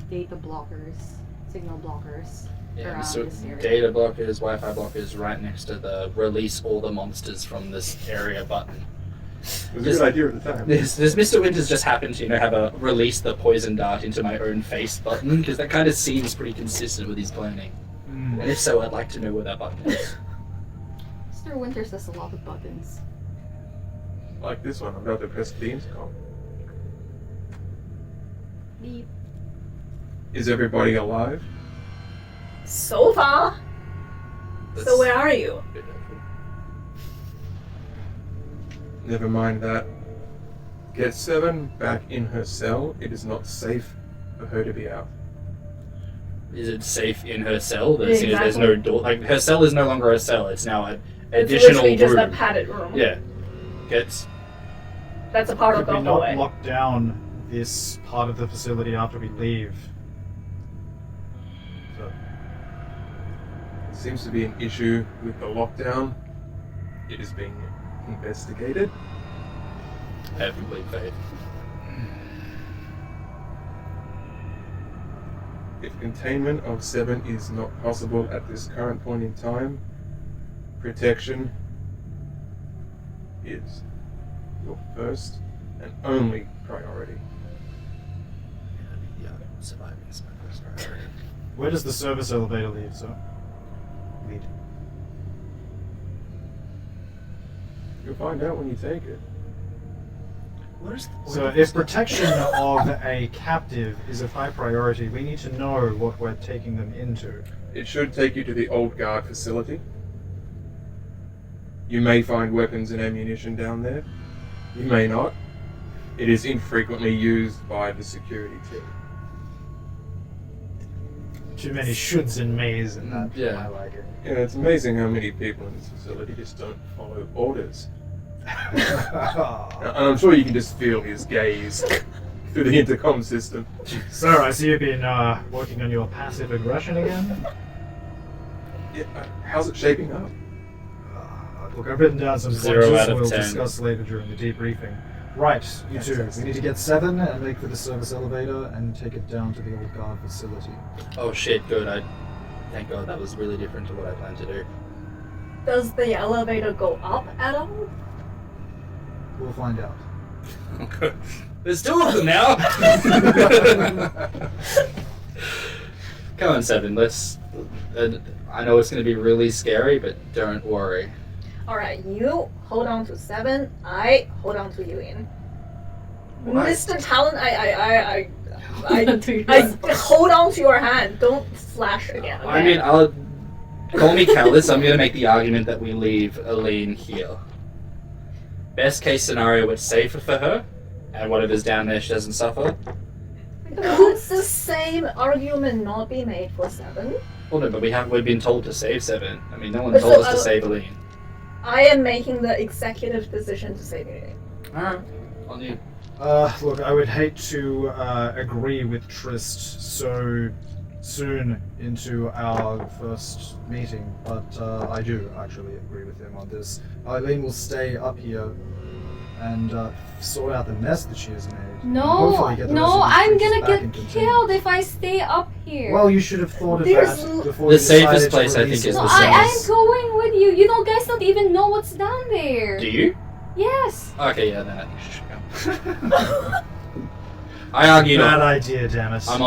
data blockers, signal blockers Yeah, around so this area. data blockers, Wi-Fi blockers right next to the release all the monsters from this area button. It was a good idea at the time. Does Mr. Winters just happen to, have a release the poison dart into my own face button? Because that kind of seems pretty consistent with his planning. And if so, I'd like to know where that button is. Mr. Winters has a lot of buttons. Like this one, I'm about to press the intercom. Beep. Is everybody alive? So far. So where are you? Never mind that. Get 7 back in her cell. It is not safe for her to be out. Is it safe in her cell? There's Exactly. no door. Like, her cell is no longer a cell. It's now an It's additional literally just room. a padded room. Yeah. Gets. That's a part Could of the we not hallway. lock down this part of the facility after we leave? So, It seems to be an issue with the lockdown. It is being investigated. I have complete faith. If containment of 7 is not possible at this current point in time, protection is your first and only priority. Yeah, surviving is my first priority. where does the service elevator lead, sir? Lead. You'll find out when you take it. Where's the So if protection of a captive is of high priority, we need to know what we're taking them into. It should take you to the old guard facility. You may find weapons and ammunition down there. You may not. It is infrequently used by the security team. Too many shoulds and mays in that. Yeah. I like it. Yeah, it's amazing how many people in this facility just don't follow orders. And I'm sure you can just feel his gaze through the intercom system. Sir, I see you've been working on your passive aggression again. Yeah, how's it shaping up? Look, I've written down some 0 pointers out of we'll 10. discuss later during the debriefing. Right, you two. We need to get 7 and make for the service elevator and take it down to the old guard facility. Oh shit, good. Thank God that was really different to what I planned to do. Does the elevator go up at all? We'll find out. There's 2 of them now! Come on, Seven. Let's. I know it's going to be really scary, but don't worry. Alright, you hold on to 7, I hold on to Yuin. What? Mr. Talon, I To hold on to your hand. Don't flash again. Okay? I mean, I'll call me callous. I'm going to make the argument that we leave Aline here. Best case scenario, it's safer for her, and whatever's down there, she doesn't suffer. Could the same argument not be made for 7? Well, no, but we've been told to save Seven. I mean, no one But told so, us to save Aline. I am making the executive decision to save Yuin. Alright, on you. Look, I would hate to agree with Trist so soon into our first meeting, but I do actually agree with him on this. Eileen will stay up here and sort out the mess that she has made. and No, hopefully get the rest no, of these I'm creatures gonna back get in containment. killed if I stay up here. Well, you should have thought of There's that before The you decided safest to place, I release think, is it. no, the I'm safest. going with you. You don't guys don't even know what's down there. Do you? Yes. Okay, yeah, then I think you should go. I argue Bad not. idea, damn it. I'm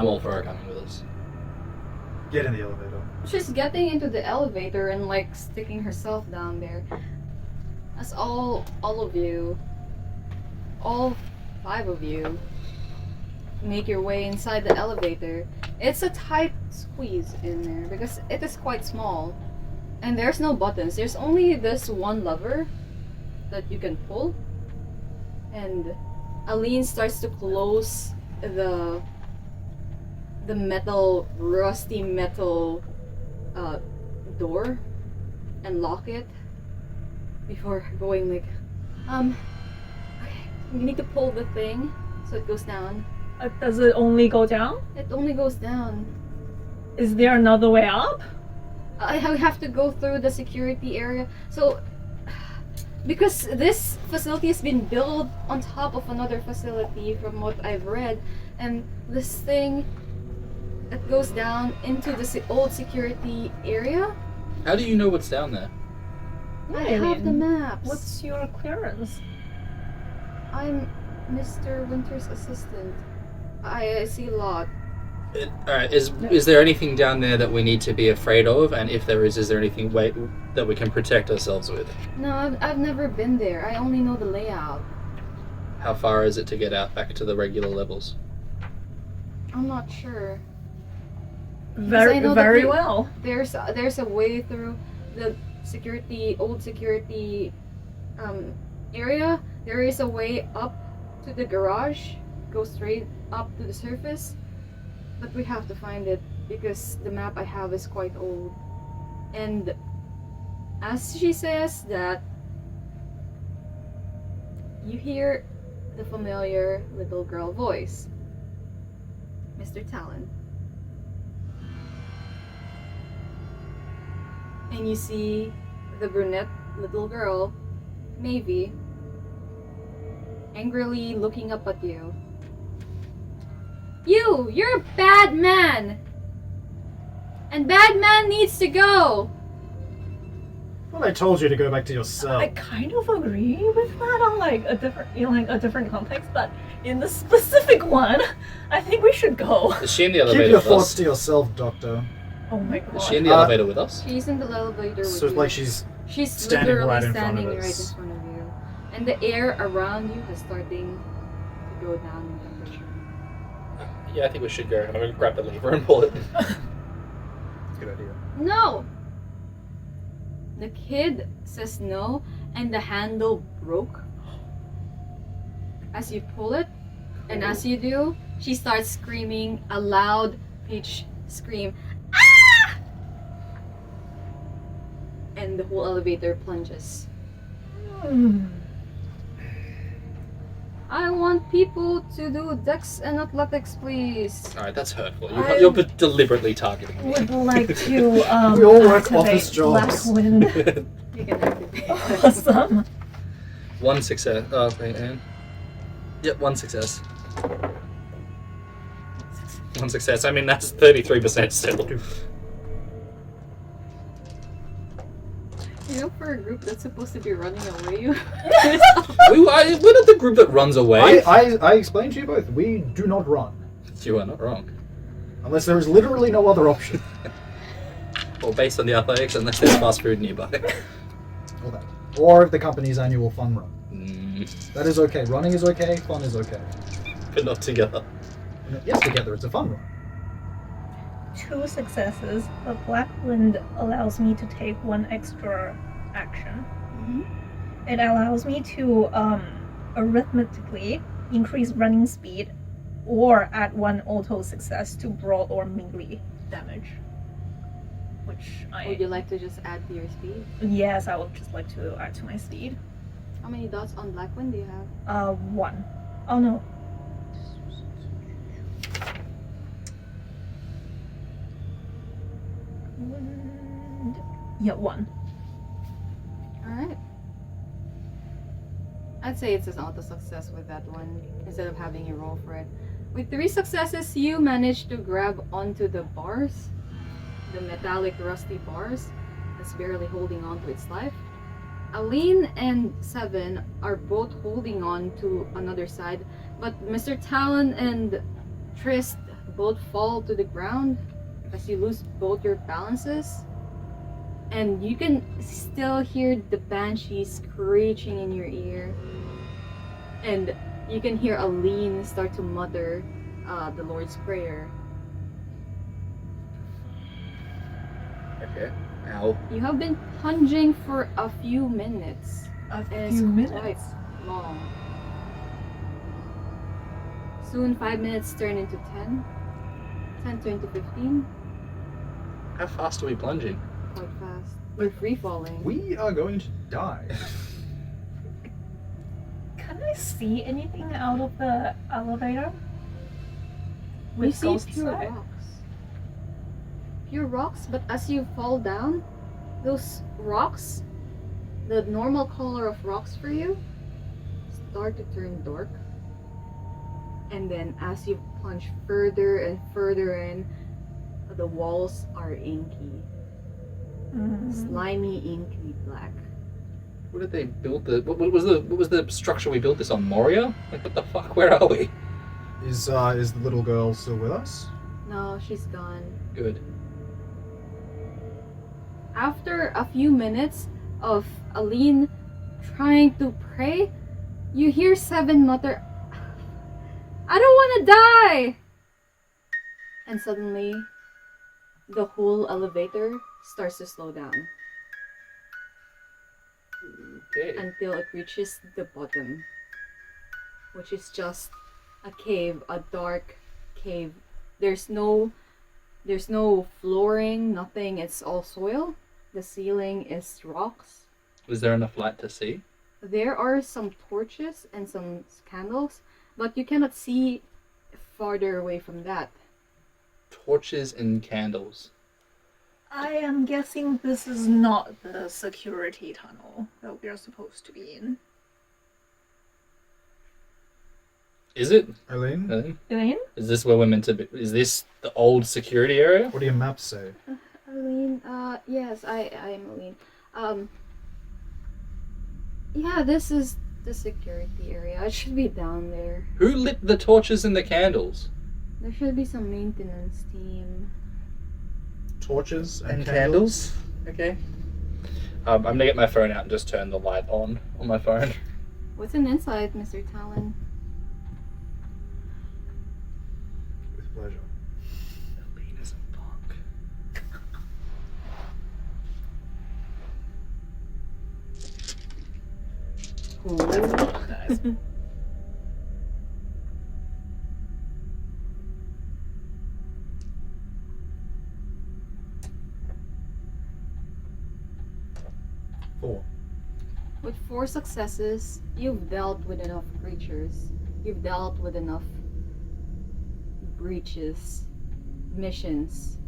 all for her coming with us. Get in the elevator. She's getting into the elevator and like sticking herself down there. That's all of you, all 5 of you, make your way inside the elevator. It's a tight squeeze in there because it is quite small. And there's no buttons. There's only this one lever that you can pull. And Aline starts to close the metal, rusty metal door and lock it before going like, okay, we need to pull the thing so it goes down. Does it only go down? It only goes down. Is there another way up? I have to go through the security area. So, because this facility has been built on top of another facility from what I've read, and this thing that goes down into the old security area, How do you know what's down there? I have the maps. What's your clearance? I'm Mr. Winter's assistant. I see a lot. Alright, is there anything down there that we need to be afraid of? And if there is there anything that we can protect ourselves with? No, I've never been there. I only know the layout. How far is it to get out back to the regular levels? I'm not sure. Very, I know that very we- well. There's a way through the old security area. There is a way up to the garage, go straight up to the surface, but we have to find it because the map I have is quite old. And as she says that, you hear the familiar little girl voice, Mr. Talon. And you see the brunette little girl, Navy, angrily looking up at you. You're a bad man! And bad man needs to go! Well, I told you to go back to your cell. I kind of agree with that on like a different context, but in the specific one, I think we should go. Is she in the Keep elevator your with thoughts us? to yourself, Doctor. Oh my Is she in god. the elevator with us? She's in the elevator with So you. like she's She's standing literally right in front standing of right in us. front of you. And the air around you is starting to go down in temperature. Yeah, I think we should go. I'm gonna grab the lever and pull it. good idea. No! The kid says no, and the handle broke. As you pull it, and as you do, she starts screaming a loud pitch scream. Ah! And the whole elevator plunges. I want people to do dex and athletics, please. Alright, that's hurtful. I- You're deliberately targeting me. Would like to We all work activate office jobs. Black Wind. You can activate. Awesome. One success. Oh, wait, and... Yep, one success. One success. I mean, that's 33% still. You know, for a group that's supposed to be running away, We're not the group that runs away. I explained to you both. We do not run. You are not wrong. Unless there is literally no other option. Or based on the athletics, unless there's fast food nearby. Or that. Or the company's annual fun run. Mm, That is okay. Running is okay. Fun is okay. but not together. Yes, together it's a fun run. 2 successes, but Black Wind allows me to take 1 extra action. It allows me to arithmetically increase running speed or add 1 auto success to brawl or melee damage. Which Would you like to just add to your speed? Yes, I would just like to add to my speed. How many dots on Blackwind do you have? 1. Oh no. Yeah, 1. Alright. I'd say it's an auto success with that one instead of having you roll for it. With 3 successes, you manage to grab onto the bars, the metallic rusty bars that's barely holding on to its life. Aline and Seven are both holding on to another side, but Mr. Talon and Trist both fall to the ground as you lose both your balances. And you can still hear the banshee screeching in your ear. And you can hear Aline start to mutter the Lord's Prayer. Okay. Now, You have been plunging for a few minutes. A And few it's minutes. quite long. Soon 5 minutes turn into 10. 10 turn to 15. how fast are we plunging? Quite fast. We're free falling. We are going to die. Can I see anything out of the elevator? You With see ghost pure sight? rocks. Pure rocks, but as you fall down, those rocks, the normal color of rocks for you, start to turn dark. And then as you plunge further and further in, the walls are inky. Slimy, inky black. What did they build the? What was the structure we built this on? Moria? Like what the fuck? Where are we? Is the little girl still with us? No, she's gone. Good. After a few minutes of Aline trying to pray, you hear Seven mutter, "I don't want to die!" And suddenly, the whole elevator starts to slow down Okay. until it reaches the bottom, which is just a cave, a dark cave. There's no flooring, nothing. It's all soil. The ceiling is rocks. Was there enough light to see? There are some torches and some candles, but you cannot see farther away from that. Torches and candles. I am guessing this is not the security tunnel that we are supposed to be in. Is it? Eileen, Elaine? Is this where we're meant to be? Is this the old security area? what do your maps say? Aline, yes, I am Aline. Yeah, this is the security area. It should be down there. Who lit the torches and the candles? There should be some maintenance team. Torches and candles? Okay. I'm gonna get my phone out and just turn the light on my phone. What's an insight, Mr. Talon? With pleasure. Aline is a punk. Nice. Four. With 4 successes, you've dealt with enough creatures. You've dealt with enough breaches, missions.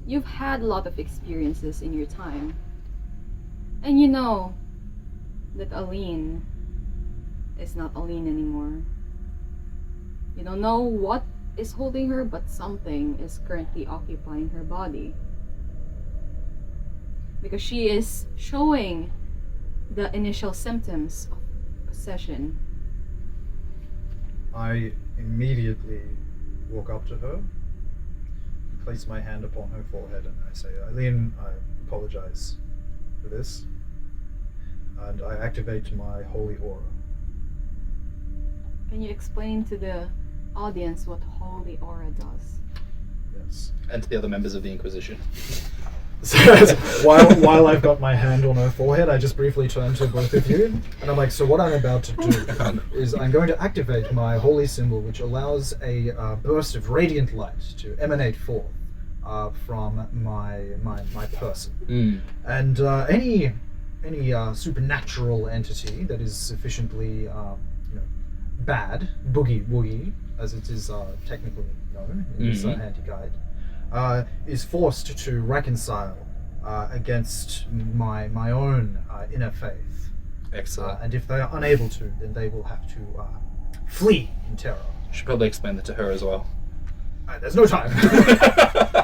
You've had a lot of experiences in your time. And you know that Aline is not Aline anymore. You don't know what is holding her, but something is currently occupying her body. Because she is showing the initial symptoms of possession. I immediately walk up to her place my hand upon her forehead and I say, Eileen, I apologize for this. And I activate my holy aura. Can you explain to the audience what holy aura does? Yes. And to the other members of the Inquisition. So while I've got my hand on her forehead, I just briefly turn to both of you, and I'm like, so what I'm about to do is I'm going to activate my holy symbol, which allows a burst of radiant light to emanate forth from my person. And any supernatural entity that is sufficiently bad, boogie woogie, as it is technically known in this handy guide, is forced to reconcile against my own inner faith. Excellent. And if they are unable to, then they will have to flee in terror. Should probably explain that to her as well. There's no time.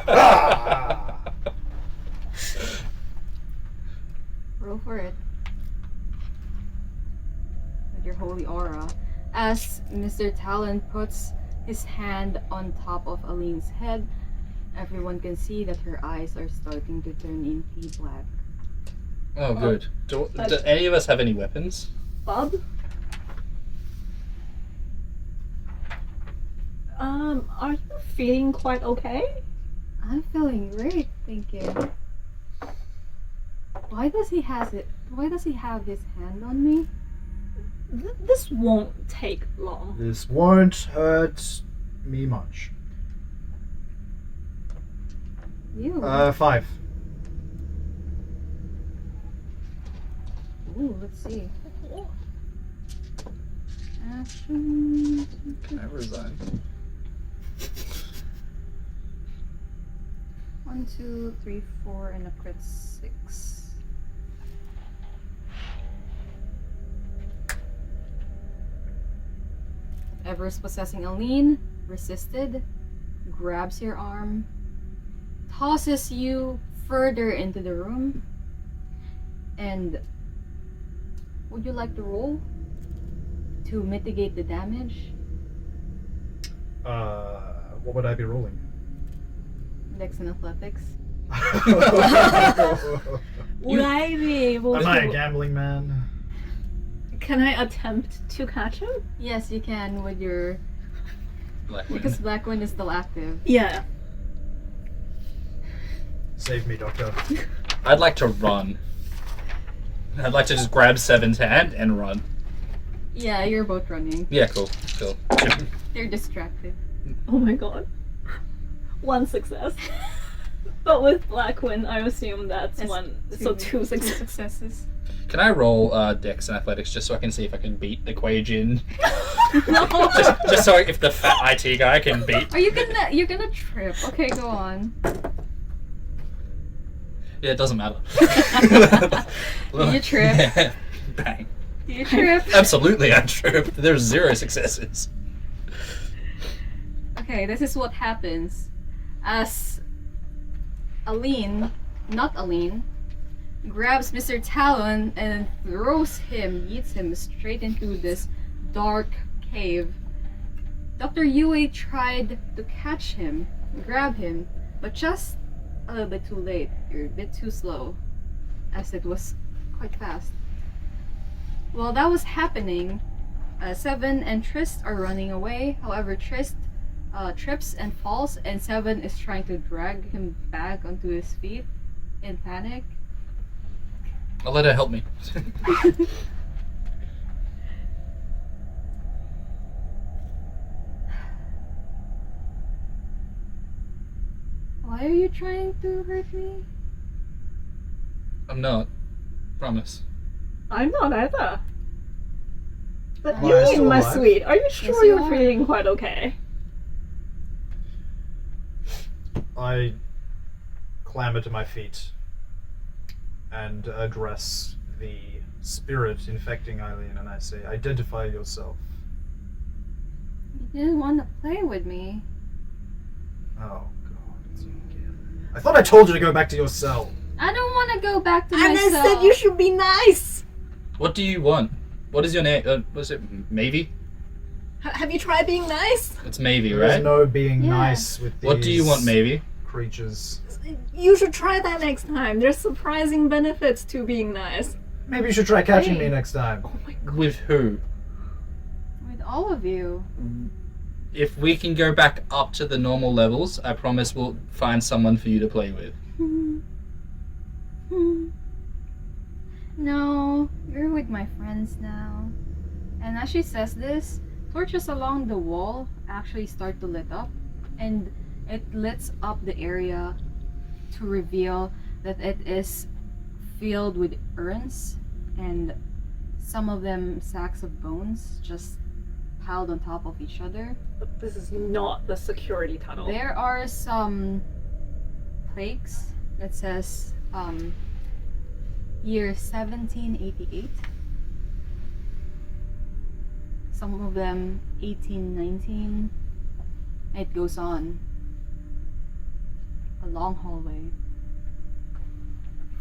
Ah! Roll for it. With your holy aura. As Mr. Talon puts his hand on top of Aline's head, everyone can see that her eyes are starting to turn inky black. Oh, good. Do any of us have any weapons? Bob? Are you feeling quite okay? I'm feeling great, thinking. Why does he have his hand on me? This won't take long. This won't hurt me much. You. 5. Ooh, let's see. Action. Can I resign? 1, 2, 3, 4, and a crit 6. Whatever's possessing Aline resisted, grabs your arm, tosses you further into the room, and would you like to roll to mitigate the damage? What would I be rolling? Dex and athletics. Would I be able Am I a to... gambling man? Can I attempt to catch him? Yes, you can with your... Black Because wind. Black Wind is still active. Yeah. Save me, Doctor. I'd like to run. I'd like to just grab Seven's hand and run. Yeah, you're both running. Yeah, cool. They're distracted. Oh my god. 1 success. But with Blackwind, I assume that's That's one. So 2 successes. successes. Can I roll Dex and Athletics just so I can see if I can beat the Quajin? No. just so if the fat IT guy can beat. Are you gonna... You're gonna trip. Okay, go on. Yeah, it doesn't matter. You trip. Yeah. Bang. You trip. Absolutely, I tripped. There's 0 successes. Okay, this is what happens. As Aline, not Aline, grabs Mr. Talon and yeets him straight into this dark cave. Dr. Yue tried to catch him, grab him, but just a little bit too late. You're a bit too slow, as it was quite fast. While that was happening, Seven and Trist are running away. However, Trist trips and falls, and Seven is trying to drag him back onto his feet in panic. I'll let her help me. Why are you trying to hurt me? I'm not. Promise. I'm not either. But Am I you still my alive? sweet, are you sure you you're are. feeling quite okay? I clamber to my feet and address the spirit infecting Eileen, and I say, identify yourself. You didn't want to play with me. Oh, God. It's you again. I thought I told you to go back to your cell. I don't want to go back to And my I cell. said you should be nice! What do you want? What is your name? Was it Mavie? Have you tried being nice? It's Mavie, There is right? no being Yeah. nice with these What do you want, Mavie? creatures. You should try that next time. There's surprising benefits to being nice. Maybe you should try catching Hey. me next time. Oh my god. With who? With all of you. If we can go back up to the normal levels, I promise we'll find someone for you to play with. No, you're with my friends now. And as she says this, torches along the wall actually start to lit up, and it lights up the area to reveal that it is filled with urns, and some of them sacks of bones just piled on top of each other. But this is not the security tunnel. There are some plaques that says year 1788. Some of them 1819. It goes on. A long hallway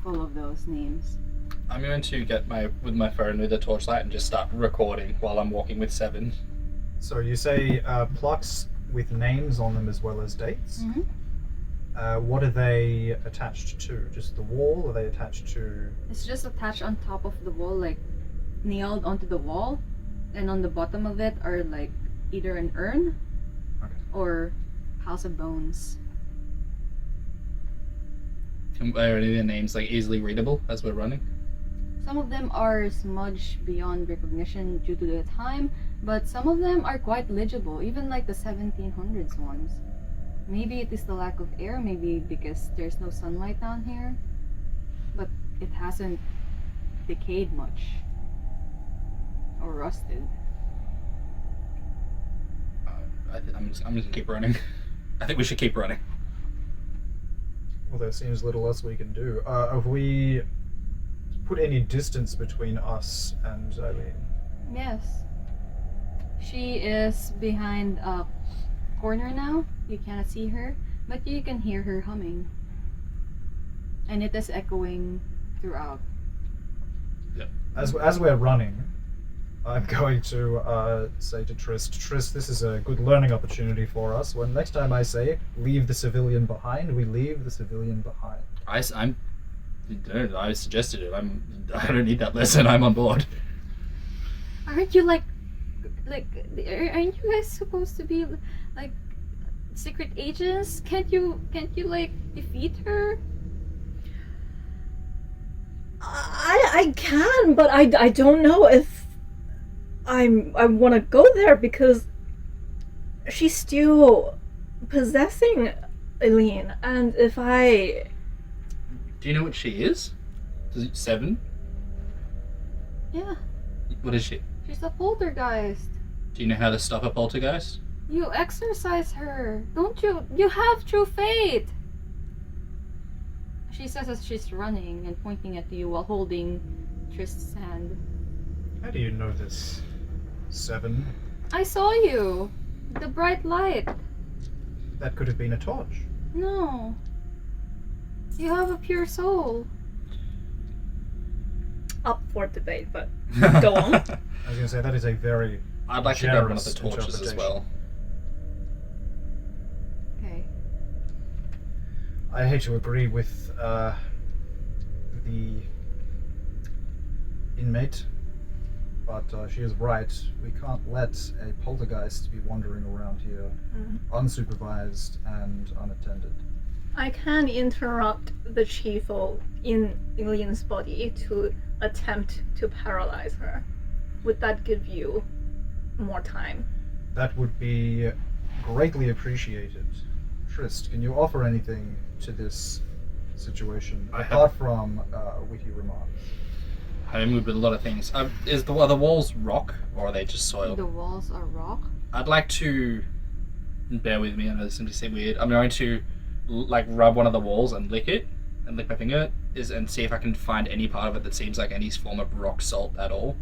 full of those names. I'm going to get with my phone with a torchlight and just start recording while I'm walking with Seven. So you say plaques with names on them as well as dates. What are they attached to? Just the wall? Are they attached to? It's just attached on top of the wall, like nailed onto the wall, and on the bottom of it are like either an urn Okay. or house of bones. Are any of their names like easily readable as we're running? Some of them are smudged beyond recognition due to the time, but some of them are quite legible, even like the 1700s ones. Maybe it is the lack of air, maybe because there's no sunlight down here, but it hasn't decayed much or rusted. I'm just gonna keep running. I think we should keep running. Well, there seems little else we can do. Have we put any distance between us and Eileen? Yes. She is behind a corner now. You cannot see her, but you can hear her humming. And it is echoing throughout. As we're running, I'm going to say to Trist, this is a good learning opportunity for us. When next time I say, leave the civilian behind, we leave the civilian behind. I suggested it. I don't need that lesson. I'm on board. Aren't you like aren't you guys supposed to be like secret agents? Can't you like defeat her? I can, but I don't know if I want to go there because she's still possessing Eileen, and if I... Do you know what she is? Is it 7? Yeah, What is she? she's a poltergeist. Do you know how to stop a poltergeist? You exorcise her, don't you? You have true faith. She says as she's running and pointing at you while holding Trist's hand. How do you know this? 7? I saw you. The bright light. That could have been a torch. No. You have a pure soul. Up for debate, but go on. I was going to say, that is a very... I'd like to grab one of the Generous torches as well. Okay. I hate to agree with the inmate, but she is right. We can't let a poltergeist be wandering around here unsupervised and unattended. I can interrupt the chief in Eileen's body to attempt to paralyze her. Would that give you more time? That would be greatly appreciated. Trist, can you offer anything to this situation apart from witty remarks? I moved with a lot of things. Are the walls rock or are they just soil? The walls are rock. I'd like to... Bear with me, I know this is going to seem weird. I'm going to like rub one of the walls and lick it, and lick my finger, and see if I can find any part of it that seems like any form of rock salt at all.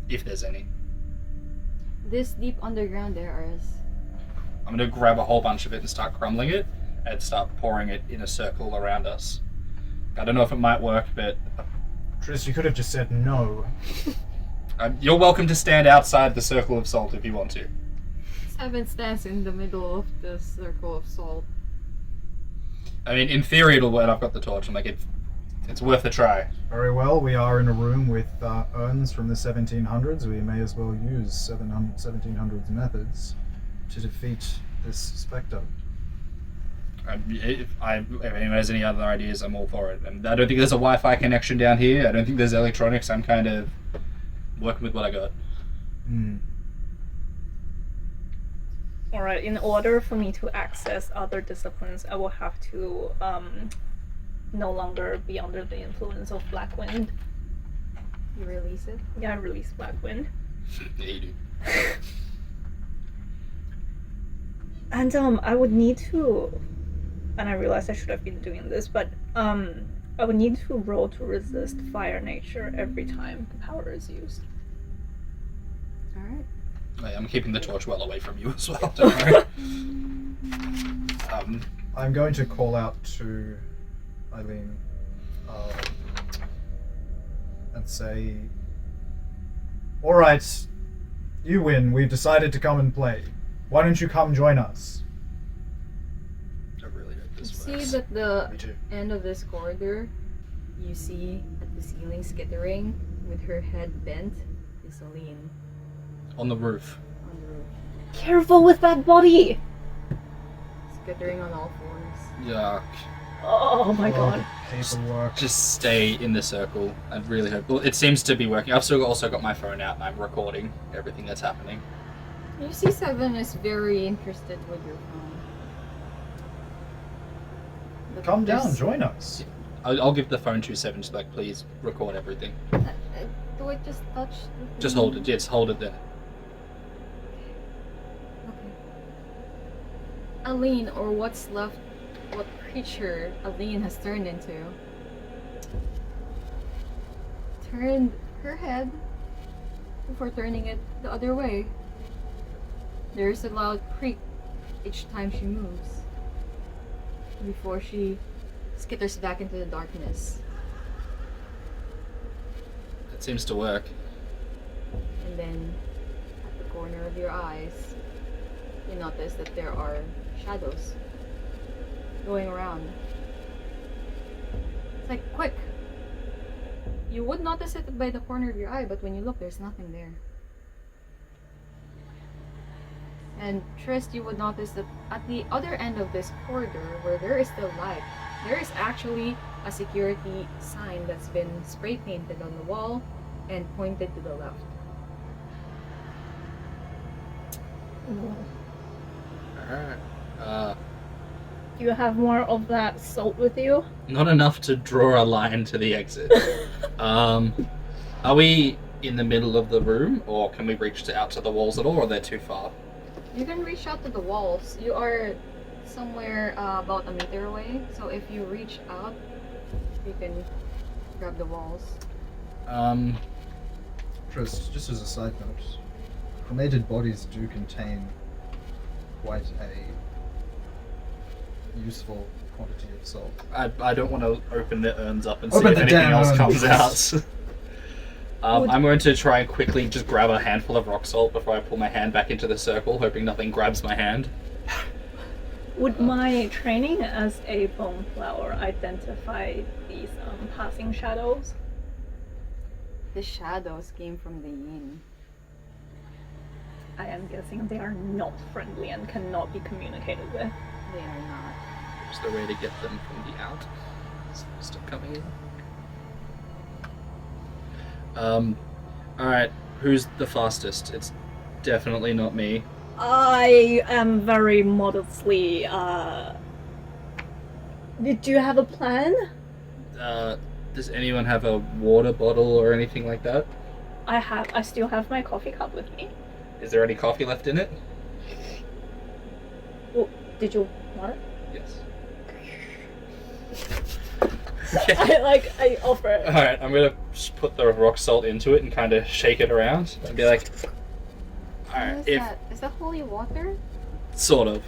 If there's any. This deep underground there is. I'm going to grab a whole bunch of it and start crumbling it, and start pouring it in a circle around us. I don't know if it might work, but... Trist, you could have just said no. You're welcome to stand outside the circle of salt if you want to. 7 stands in the middle of the circle of salt. I mean, in theory it'll work. I've got the torch. I'm like, it's worth a try. Very well, we are in a room with urns from the 1700s. We may as well use 1700s methods to defeat this spectre. If anyone has any other ideas, I'm all for it. And I don't think there's a Wi-Fi connection down here. I don't think there's electronics. I'm kind of working with what I got. Alright, in order for me to access other disciplines, I will have to no longer be under the influence of Black Wind. You release it? Yeah, I release Black Wind. Yeah, you do. And I would need to, and I realized I should have been doing this, but I would need to roll to resist fire nature every time the power is used. Alright. I'm keeping the torch well away from you as well. Don't worry. I'm going to call out to Eileen and say, alright, you win. We've decided to come and play. Why don't you come join us? I really hope You this see works. that the Me too. end of this corridor, you see at the ceiling skittering with her head bent is Aline On the roof. on the roof. Careful with that body! Skittering on all fours. Yeah. Oh my god. Paperwork. Just stay in the circle. I really hope. Well, it seems to be working. I've still also got my phone out and I'm recording everything that's happening. You see Seven is very interested with your phone. But Come down, there's- join us. I'll give the phone to Seven. Just like, please record everything. Do I just touch the Just thing? hold it. Yes, hold it there. Okay. Aline, or what's left, what creature Aline has turned into, turned her head before turning it the other way. There is a loud creak each time she moves before she skitters back into the darkness. It seems to work. And then, at the corner of your eyes, you notice that there are shadows going around. It's like, quick! You would notice it by the corner of your eye, but when you look, there's nothing there. And Trist, you would notice that at the other end of this corridor, where there is still light, there is actually a security sign that's been spray painted on the wall and pointed to the left. Alright. Do you have more of that salt with you? Not enough to draw a line to the exit. Are we in the middle of the room, or can we reach out to the walls at all, or they're too far? You can reach out to the walls. You are somewhere about a meter away, so if you reach out, you can grab the walls. Just as a side note, cremated bodies do contain quite a useful quantity of salt. I don't want to open the urns up and Open see if the anything damn else urns. comes out. Would- I'm going to try and quickly just grab a handful of rock salt before I pull my hand back into the circle, hoping nothing grabs my hand. Would my training as a bone flower identify these passing shadows? The shadows came from the yin. I am guessing they are not friendly and cannot be communicated with. They are not. Is there a way to get them from the out? Stop coming in. Alright, who's the fastest? It's definitely not me. I am very modestly, Did you have a plan? Does anyone have a water bottle or anything like that? I still have my coffee cup with me. Is there any coffee left in it? Oh, did you want it? Yes. I offer it. Alright, I'm gonna just put the rock salt into it and kind of shake it around and be like, What alright, is if that? Is that holy water? sort of.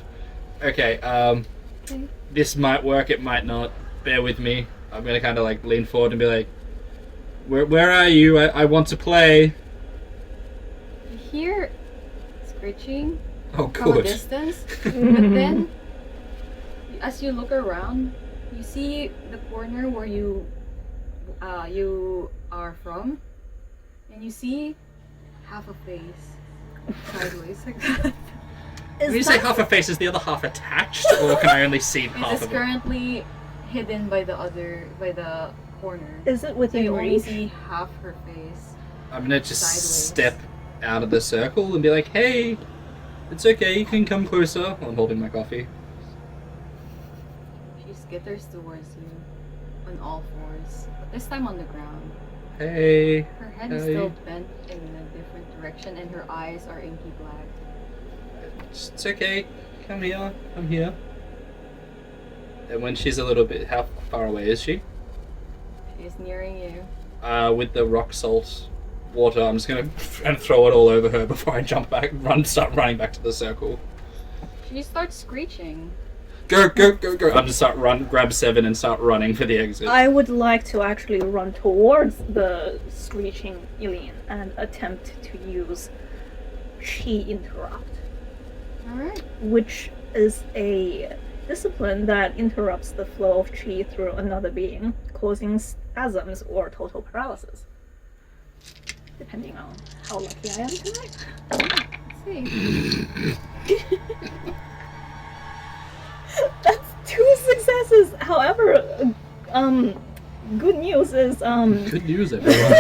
Okay, Okay. this might work, it might not. Bear with me. I'm gonna kind of like lean forward and be like, where are you? I want to play. You hear screeching Oh, from a good. distance, but then, as you look around, You see the corner where you are from, and you see half a face sideways like that. When you say half a face, is the other half attached, or can I only see It half is of it? currently hidden by the corner. Is it So within you only reach? see half her face. I'm gonna just Sideways. step out of the circle and be like, hey, it's okay, you can come closer. While I'm holding my coffee. She skitters towards you on all fours, but this time on the ground. Hey. Her head is Hey. still bent in a different direction, and her eyes are inky black. It's okay. Come here. I'm here. And when she's a little bit, how far away is she? She is nearing you. With the rock salt water, I'm just gonna and throw it all over her before I jump back, start running back to the circle. She starts screeching. Go, go, go, go! I'm just grab 7 and start running for the exit. I would like to actually run towards the screeching alien and attempt to use Chi Interrupt, Alright. which is a discipline that interrupts the flow of Chi through another being, causing spasms or total paralysis. Depending on how lucky I am tonight. Let's see. That's 2 successes. However, good news is Good news, everyone.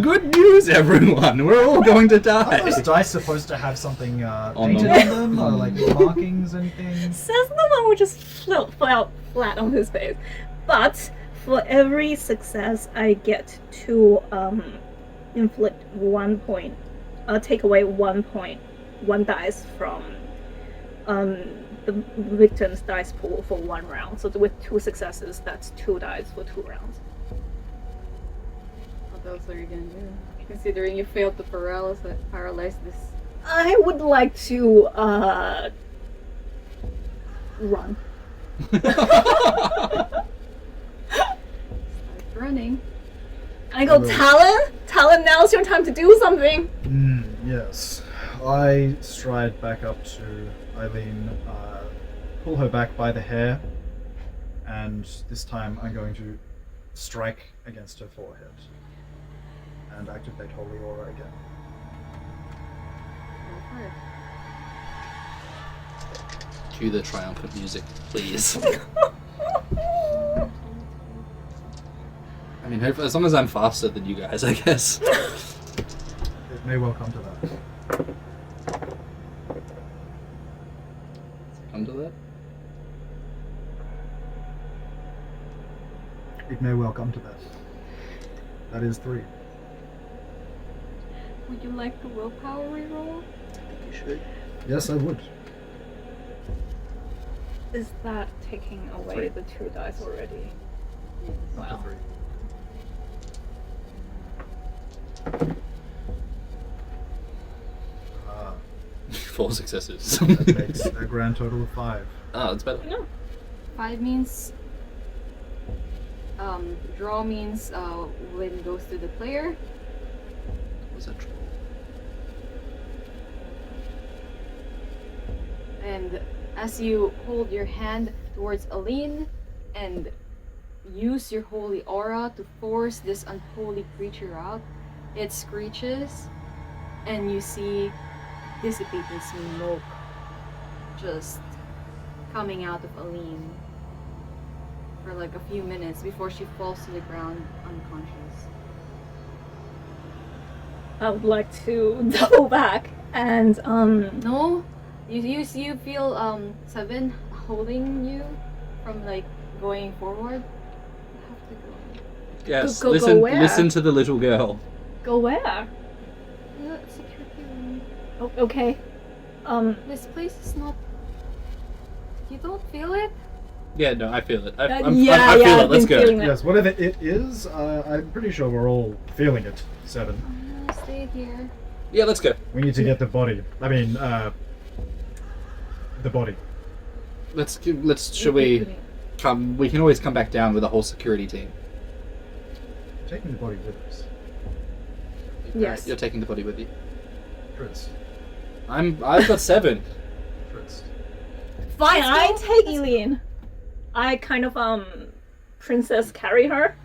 Good news, everyone. We're all going to Are die. those dice supposed to have something On painted them. on them, or like markings, anything? says the one who just fell flat on his face. But for every success, I get to inflict 1 point, take away 1 point, 1 dice from the victim's dice pool for 1 round. So with 2 successes, that's 2 dice for 2 rounds. What else are you gonna do? Considering you failed to paralyze this. I would like to run. Start running. I go, Talon! Talon, now's your time to do something! Yes. I stride back up to Eileen, pull her back by the hair, and this time I'm going to strike against her forehead and activate Holy Aura again. Go for it. Cue the triumphant music, please. I mean, hopefully, as long as I'm faster than you guys, I guess. It may well come to that. Come to that. It may well come to that. That is 3. Would you like the willpower reroll? You should. Yes, I would. Is that taking away 3. the 2 dice already? Up to 3. Ah, 4 successes. that makes a grand total of 5. Oh, that's better. No. 5 means draw means when goes to the player. Was that true? And as you hold your hand towards Aline and use your holy aura to force this unholy creature out, it screeches and you see dissipating smoke just coming out of Aline for like a few minutes before she falls to the ground unconscious. I would like to double back and No, you feel 7 holding you from like going forward. You have to go. Yes. Go where? Listen to the little girl. go where? The security room. Oh, okay. This place is not. You don't feel it? Yeah, no, I feel it. I Yeah, feel yeah, it. I've Let's been go. feeling that. Yes, whatever it is, I'm pretty sure we're all feeling it. 7. I'm gonna stay here. Yeah, let's go. We need to get the body. I mean, the body. Should we come? We can always come back down with a whole security team. Taking the body with us. Yes. You're taking the body with you. Fritz. I've got 7. Fritz. Fine, I take Eileen. I kind of princess carry her,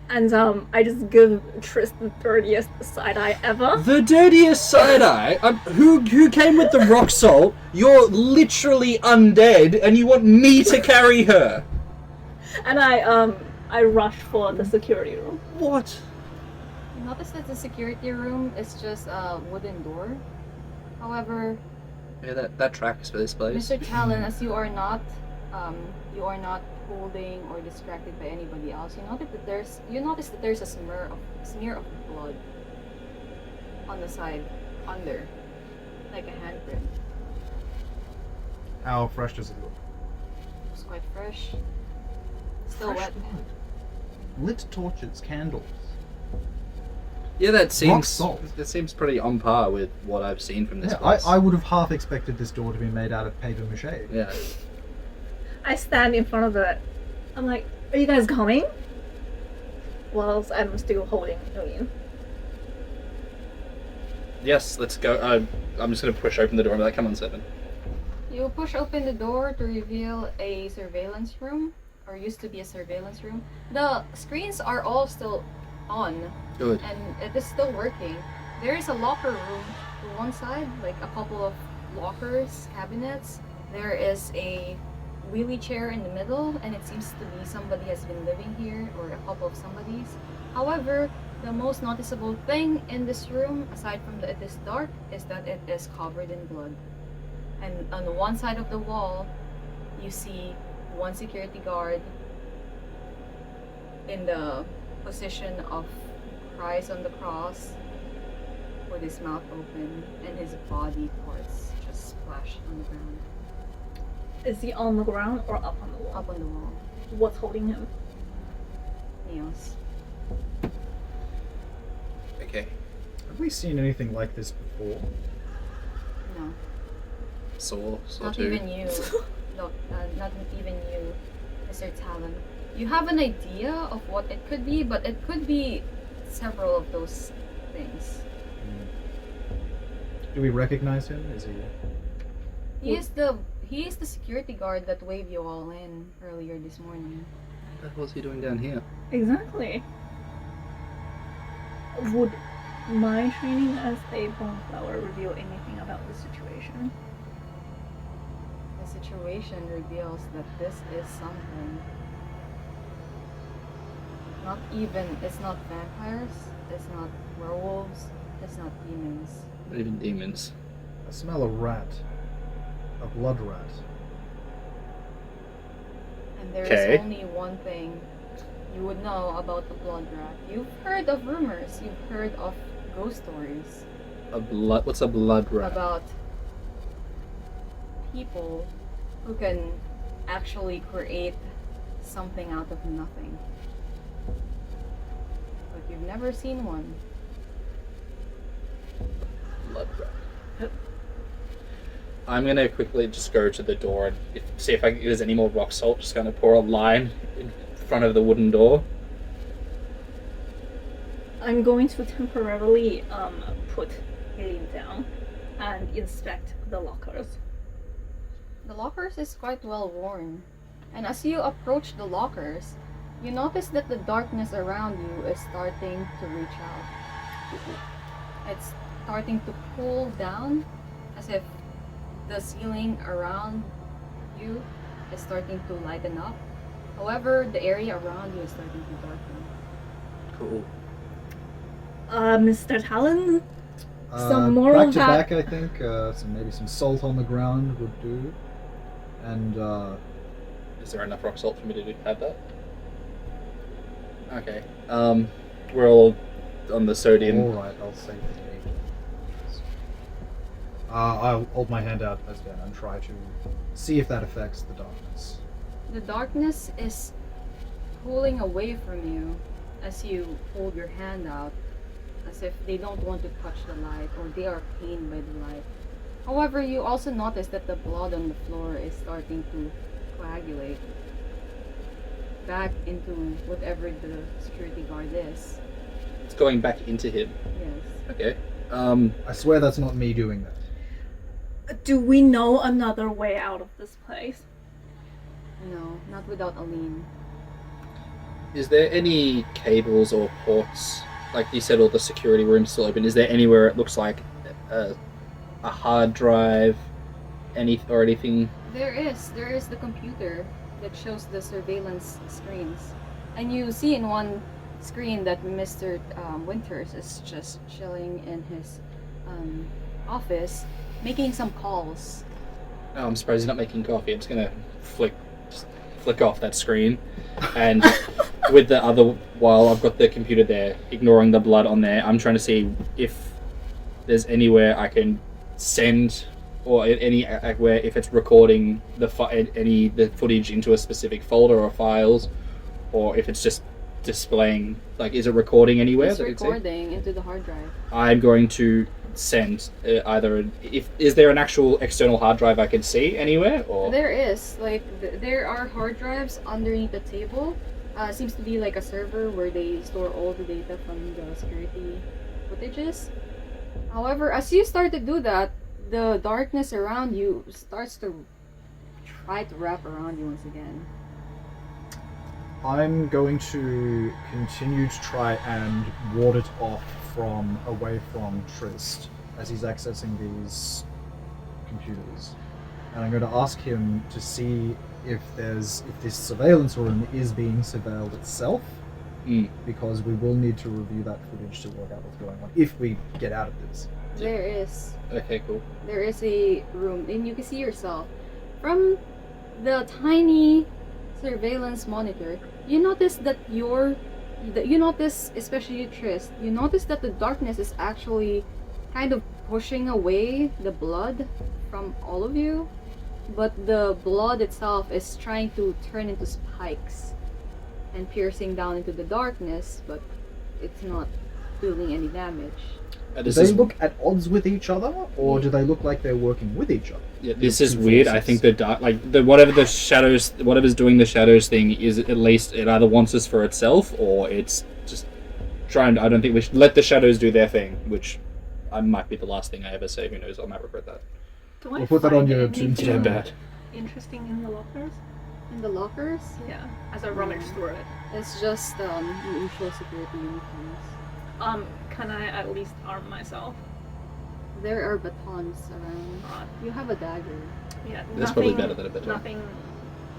and I just give Triss the dirtiest side eye ever. The dirtiest side eye? Who came with the rock salt? You're literally undead, and you want me to carry her? And I rush for the security room. What? You notice that the security room is just a wooden door. However, Yeah, that tracks for this place. Mr. Talon, as you are not holding or distracted by anybody else, you notice that there's a smear of blood on the side, under, like a handprint. How fresh does it look? It's quite fresh. Still Fresh wet. blood. Lit torches, candles. Yeah, that Rock seems salt. that seems pretty on par with what I've seen from this Yeah, place. I would have half expected this door to be made out of paper mache. Yeah. I stand in front of it. I'm like, are you guys coming? Whilst I'm still holding Illian. Yes, let's go. I'm just gonna push open the door and be like, come on, Seven. You push open the door to reveal a surveillance room, or used to be a surveillance room. The screens are all still on, Good. and it is still working. There is a locker room to one side, like a couple of lockers, cabinets. There is a wheelie chair in the middle, and it seems to be somebody has been living here, or a couple of somebodies. However, the most noticeable thing in this room, aside from that it is dark, is that it is covered in blood. And on one side of the wall, you see one security guard in the position of Christ on the cross, with his mouth open and his body parts just splashed on the ground, Is he on the ground or up on the wall? up on the wall. What's holding him? Nails. Okay. Have we seen anything like this before? No, Saw not two. even you. Look, not even you, Mr. Talon. You have an idea of what it could be, but it could be several of those things. Do we recognize him? Is he? He is the security guard that waved you all in earlier this morning. What the hell is he doing down here? Exactly. Would my training as a boneflower reveal anything about the situation? The situation reveals that this is something. It's not vampires, it's not werewolves, it's not demons. Not even demons. I smell a rat. A blood rat. And there Okay. is only one thing you would know about the blood rat. You've heard of rumors, you've heard of ghost stories What's a blood rat? about people who can actually create something out of nothing. But you've never seen one. Blood rat. I'm gonna quickly just go to the door and see if there's any more rock salt. Just gonna pour a line in front of the wooden door. I'm going to temporarily put Eileen down and inspect the lockers. The lockers is quite well worn, and as you approach the lockers, you notice that the darkness around you is starting to reach out. It's starting to pull down, as if the ceiling around you is starting to lighten up. However, the area around you is starting to darken. Cool. Mr. Talon, some more back of to that. back, I think. Maybe some salt on the ground would do. And Is there enough rock salt for me to have that? Okay. We're all on the sodium. all right, I'll save the eight. I'll hold my hand out as again and try to see if that affects the darkness. The darkness is pulling away from you as you hold your hand out, as if they don't want to touch the light or they are pained by the light. However, you also notice that the blood on the floor is starting to coagulate back into whatever the security guard is. It's going back into him. Yes. Okay. I swear that's not me doing that. Do we know another way out of this place? No, not without Aline. Is there any cables or ports? Like you said, all the security rooms still open. Is there anywhere it looks like a hard drive, anything? There is the computer that shows the surveillance screens, and you see in one screen that Mr. Winters is just chilling in his office, making some calls. Oh, I'm surprised he's not making coffee. I'm just gonna flick off that screen, and with the other, while I've got the computer there, ignoring the blood on there, I'm trying to see if there's anywhere I can send, or where if it's recording the footage into a specific folder or files, or if it's just displaying, like, is it recording anywhere? It's that I can see? recording into the hard drive. I'm going to send is there an actual external hard drive I can see anywhere, or There is, like, there are hard drives underneath the table. Seems to be like a server where they store all the data from the security footages. However, as you start to do that, the darkness around you starts to try to wrap around you once again. I'm going to continue to try and ward it off away from Trist as he's accessing these computers. And I'm going to ask him to see if this surveillance room is being surveilled itself, because we will need to review that footage to work out what's going on if we get out of this. There is. okay, cool. There is a room, and you can see yourself from the tiny surveillance monitor. You notice that you notice, especially you, Trist, you notice that the darkness is actually kind of pushing away the blood from all of you, but the blood itself is trying to turn into spikes and piercing down into the darkness, but it's not doing any damage. Do they look at odds with each other, or do they look like they're working with each other? Yeah, this is weird. I think the dark, whatever's doing the shadows thing is, at least it either wants us for itself, or it's just trying. I don't think we should let the shadows do their thing, which might be the last thing I ever say. Who knows? I might regret that. Do I We'll put that on find your anything tombstone. Bad. interesting in the lockers? In the lockers, Yeah, as I rummage through it. it's just usual security uniforms. Can I at least arm myself? There are batons around. You have a dagger. Yeah, That's probably better than a baton. Nothing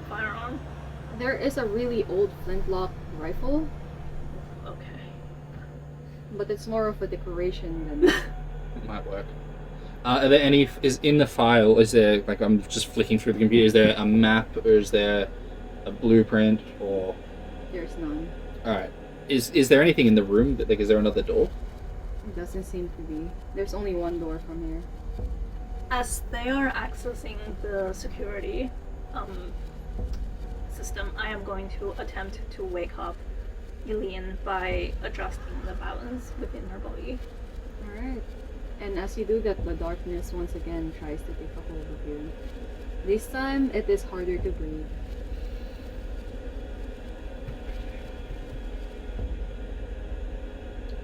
firearm. There is a really old flintlock rifle, Okay. but it's more of a decoration than. It might work. Are there any? Is in the file? Is there, like, I'm just flicking through the computer? Is there a map, or is there a blueprint, or? There's none. All right. Is there anything in the room? Like, is there another door? It doesn't seem to be. There's only one door from here. As they are accessing the security system, I am going to attempt to wake up Eileen by adjusting the balance within her body. Alright. And as you do that, the darkness once again tries to take a hold of you. This time, it is harder to breathe.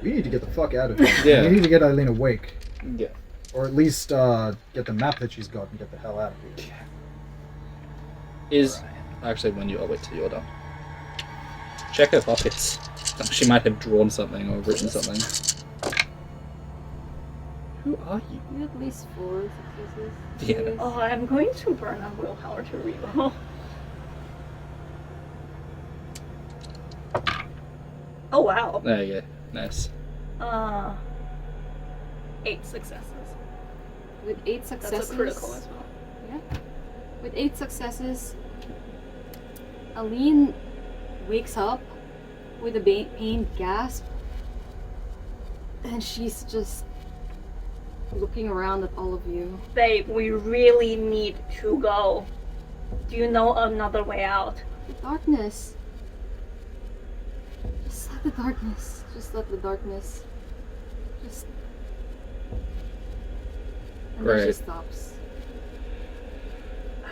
We need to get the fuck out of here. Yeah. We need to get Eileen awake. Yeah. Or at least get the map that she's got and get the hell out of here. Is actually, when you wait till you're done. Check her pockets. She might have drawn something or written something. Who are you? You have at least 4 successes. Yeah. Yes. Oh, I'm going to burn a willpower to reroll. Oh wow. There you go. Nice. 8 successes. With 8 successes. That's a critical as well. Yeah. With 8 successes, Aline wakes up with a pained gasp, and she's just looking around at all of you. Babe, we really need to go. Do you know another way out? The darkness. Just let the darkness. Just let the darkness. Just. And then she Great. stops.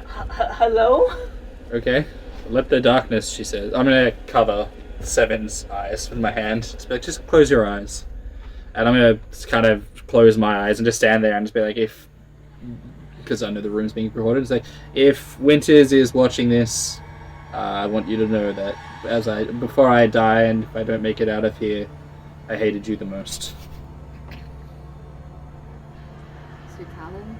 Hello? Okay. Let the darkness, she says. I'm gonna cover Seven's eyes with my hand. Just be like, just close your eyes. And I'm gonna just kind of close my eyes and just stand there and just be like, because I know the room's being recorded, it's like, if Winters is watching this, I want you to know that before I die and if I don't make it out of here, I hated you the most. Sir Talon?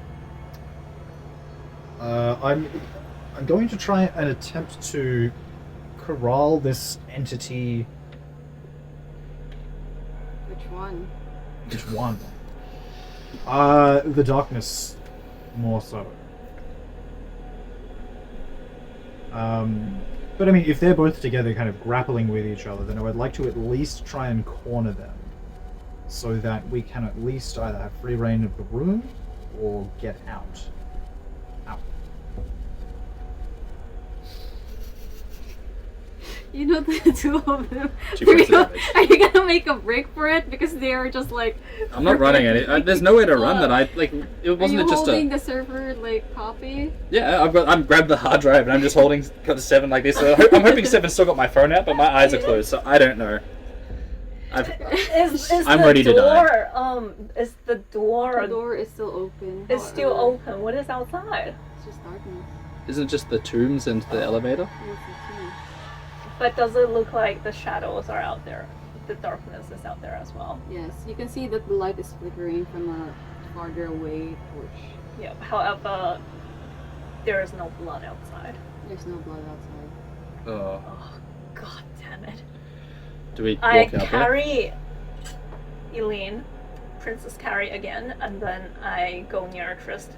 I'm going to try and attempt to corral this entity. Which one? Which one? The darkness, more so. But I mean, if they're both together kind of grappling with each other, then I would like to at least try and corner them so that we can at least either have free reign of the room or get out. Out. You know the two of them. 2 points of damage. Are you gonna make a break for it? Because they are just like. I'm not running any. There's no way to run that. It wasn't Are you just holding a. the server like copy? Yeah, I've grabbed the hard drive and I'm just holding got the 7 like this. I'm hoping 7 still got my phone out, but my eyes are closed, so I don't know. Is I'm the ready to door, die. Is the door? The door is still open. Is still however, open. What is outside? It's just darkness. Isn't it just the tombs and the elevator? Yes, it's me. But does it look like the shadows are out there? The darkness is out there as well. Yes, you can see that the light is flickering from a farther away torch. Yeah. However, there is no blood outside. There's no blood outside. Oh, Oh, god damn it! do we walk I out there? carry Eileen, Princess Carrie again, and then I go near Trist.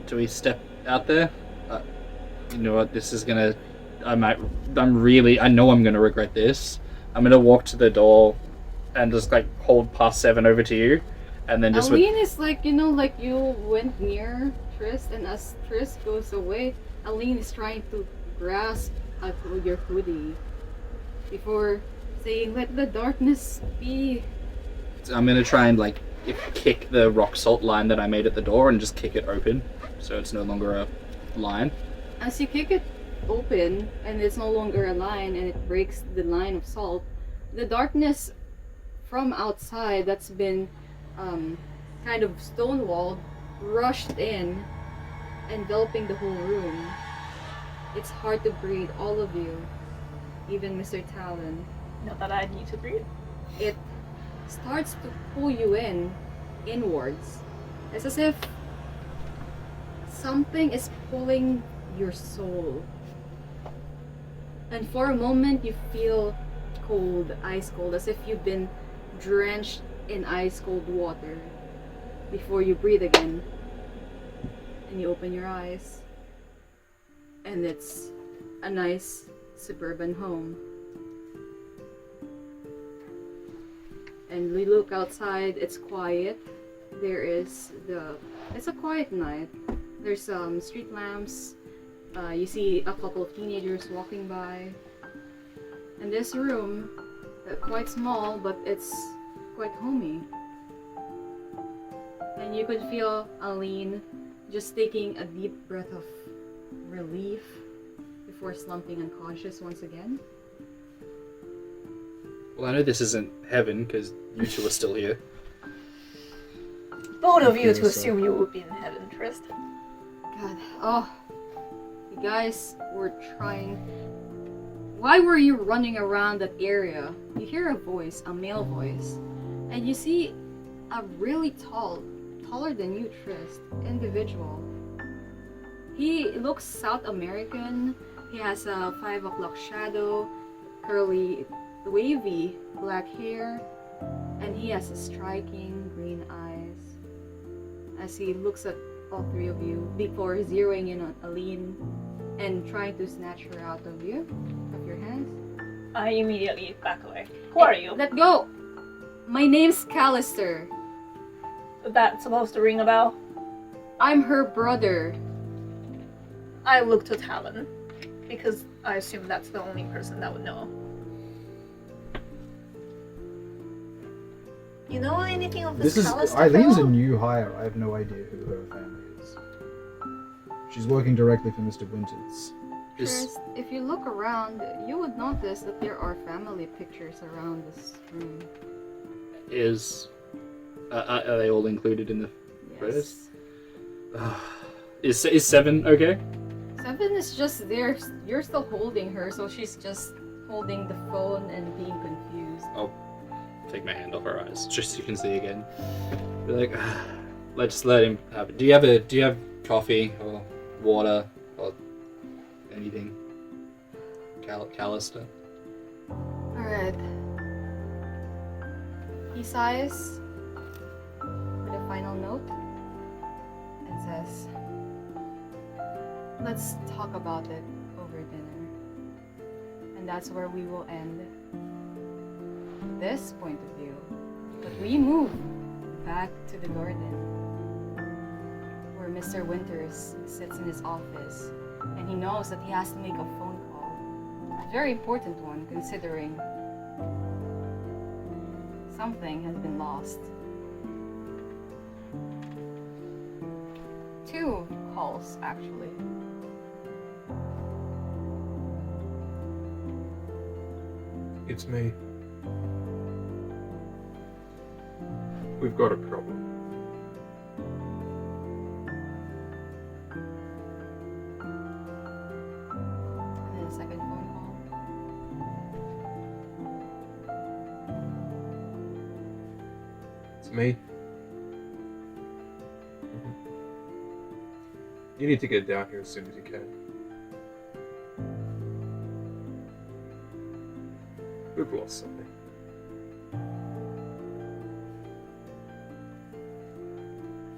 Do we step out there? You know what? This is gonna. I know I'm gonna regret this. I'm gonna walk to the door and just like hold past 7 over to you, and then just. Aline is like, you know, like you went near Trist, and as Trist goes away, Aline is trying to grasp at your hoodie before saying, "Let the darkness be." I'm gonna try and like kick the rock salt line that I made at the door and just kick it open, so it's no longer a line. As you kick it open and it's no longer a line and it breaks the line of salt, the darkness from outside that's been kind of stonewalled rushed in, enveloping the whole room. It's hard to breathe, all of you, even Mr. Talon. Not that I need to breathe. It starts to pull you inwards. It's as if something is pulling your soul. And for a moment you feel cold, ice cold, as if you've been drenched in ice cold water before you breathe again. And you open your eyes. And it's a nice suburban home. And we look outside, it's quiet. It's a quiet night. There's some street lamps. You see a couple of teenagers walking by. And this room, quite small, but it's quite homey. And you could feel Aline just taking a deep breath of relief before slumping unconscious once again. Well, I know this isn't heaven because you two are still here. Both of you Okay, to so- assume you would be in heaven, Trist. God, oh, you guys were trying. Why were you running around that area? You hear a voice, a male voice, and you see a really taller than you, Trist, individual. He looks South American. He has a 5 o'clock shadow, curly, wavy black hair, and he has striking green eyes. As he looks at all 3 of you before zeroing in on Aline and trying to snatch her out of your hands. I immediately back away. Who are you? Let go! My name's Callister. That's supposed to ring a bell? I'm her brother. I look to Talon, because I assume that's the only person that would know. You know anything of this This is Callister Eileen's a fellow? new hire. I have no idea who her family is. She's working directly for Mr. Winters. First, if you look around, you would notice that there are family pictures around this room. Are they all included in the Yes. photos? Is 7 okay? Seven is just there. You're still holding her, so she's just holding the phone and being confused. I'll take my hand off her eyes, just so you can see again. Be like, let's let him have it. Do you have coffee or water or anything? Callister? Alright. He sighs with a final note and says, let's talk about it over dinner. And that's where we will end this point of view. But we move back to the garden where Mr. Winters sits in his office and he knows that he has to make a phone call. A very important one considering something has been lost. 2 calls actually. It's me. We've got a problem. And then a second phone call. It's me. You need to get down here as soon as you can. We've lost something.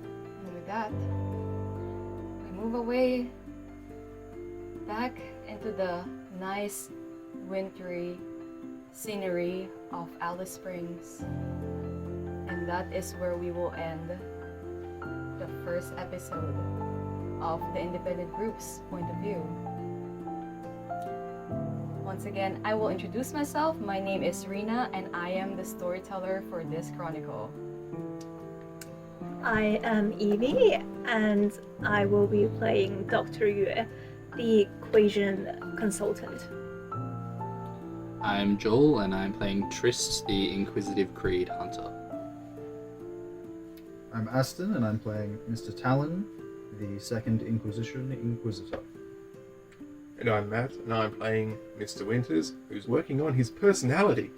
And with that, we move away back into the nice wintry scenery of Alice Springs. And that is where we will end the first episode of the Independent Group's point of view. Once again, I will introduce myself. My name is Rina and I am the storyteller for this chronicle. I am Evie, and I will be playing Dr. Yue, the equation consultant. I'm Joel, and I'm playing Trist, the Inquisitive Creed Hunter. I'm Aston, and I'm playing Mr. Talon, the Second Inquisition Inquisitor. And I'm Matt, and I'm playing Mr. Winters, who's working on his personality.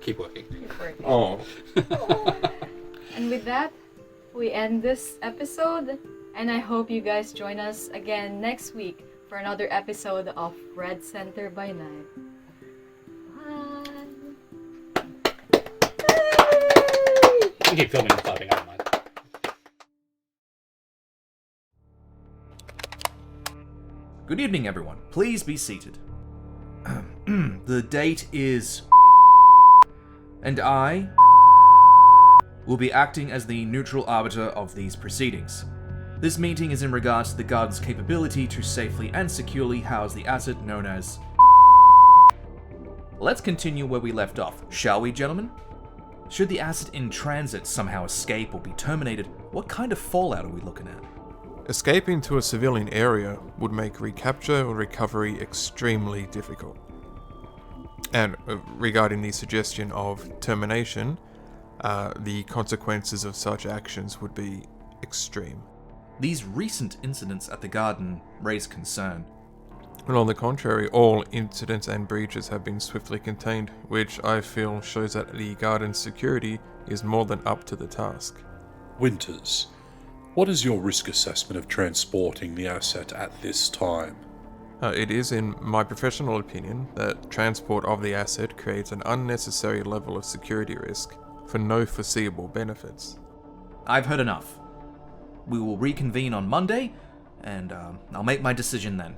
Keep working. Keep working. Oh. And with that, we end this episode, and I hope you guys join us again next week for another episode of Red Center by Night. Bye! You can keep filming and clapping, I don't mind. Good evening, everyone. Please be seated. The date is... and I will be acting as the neutral arbiter of these proceedings. This meeting is in regards to the Guard's capability to safely and securely house the asset known as... Let's continue where we left off, shall we, gentlemen? Should the asset in transit somehow escape or be terminated, what kind of fallout are we looking at? Escaping to a civilian area would make recapture or recovery extremely difficult. And regarding the suggestion of termination, the consequences of such actions would be extreme. These recent incidents at the Garden raise concern. Well, on the contrary, all incidents and breaches have been swiftly contained, which I feel shows that the Garden's security is more than up to the task. Winters, what is your risk assessment of transporting the asset at this time? It is, in my professional opinion, that transport of the asset creates an unnecessary level of security risk for no foreseeable benefits. I've heard enough. We will reconvene on Monday, and I'll make my decision then.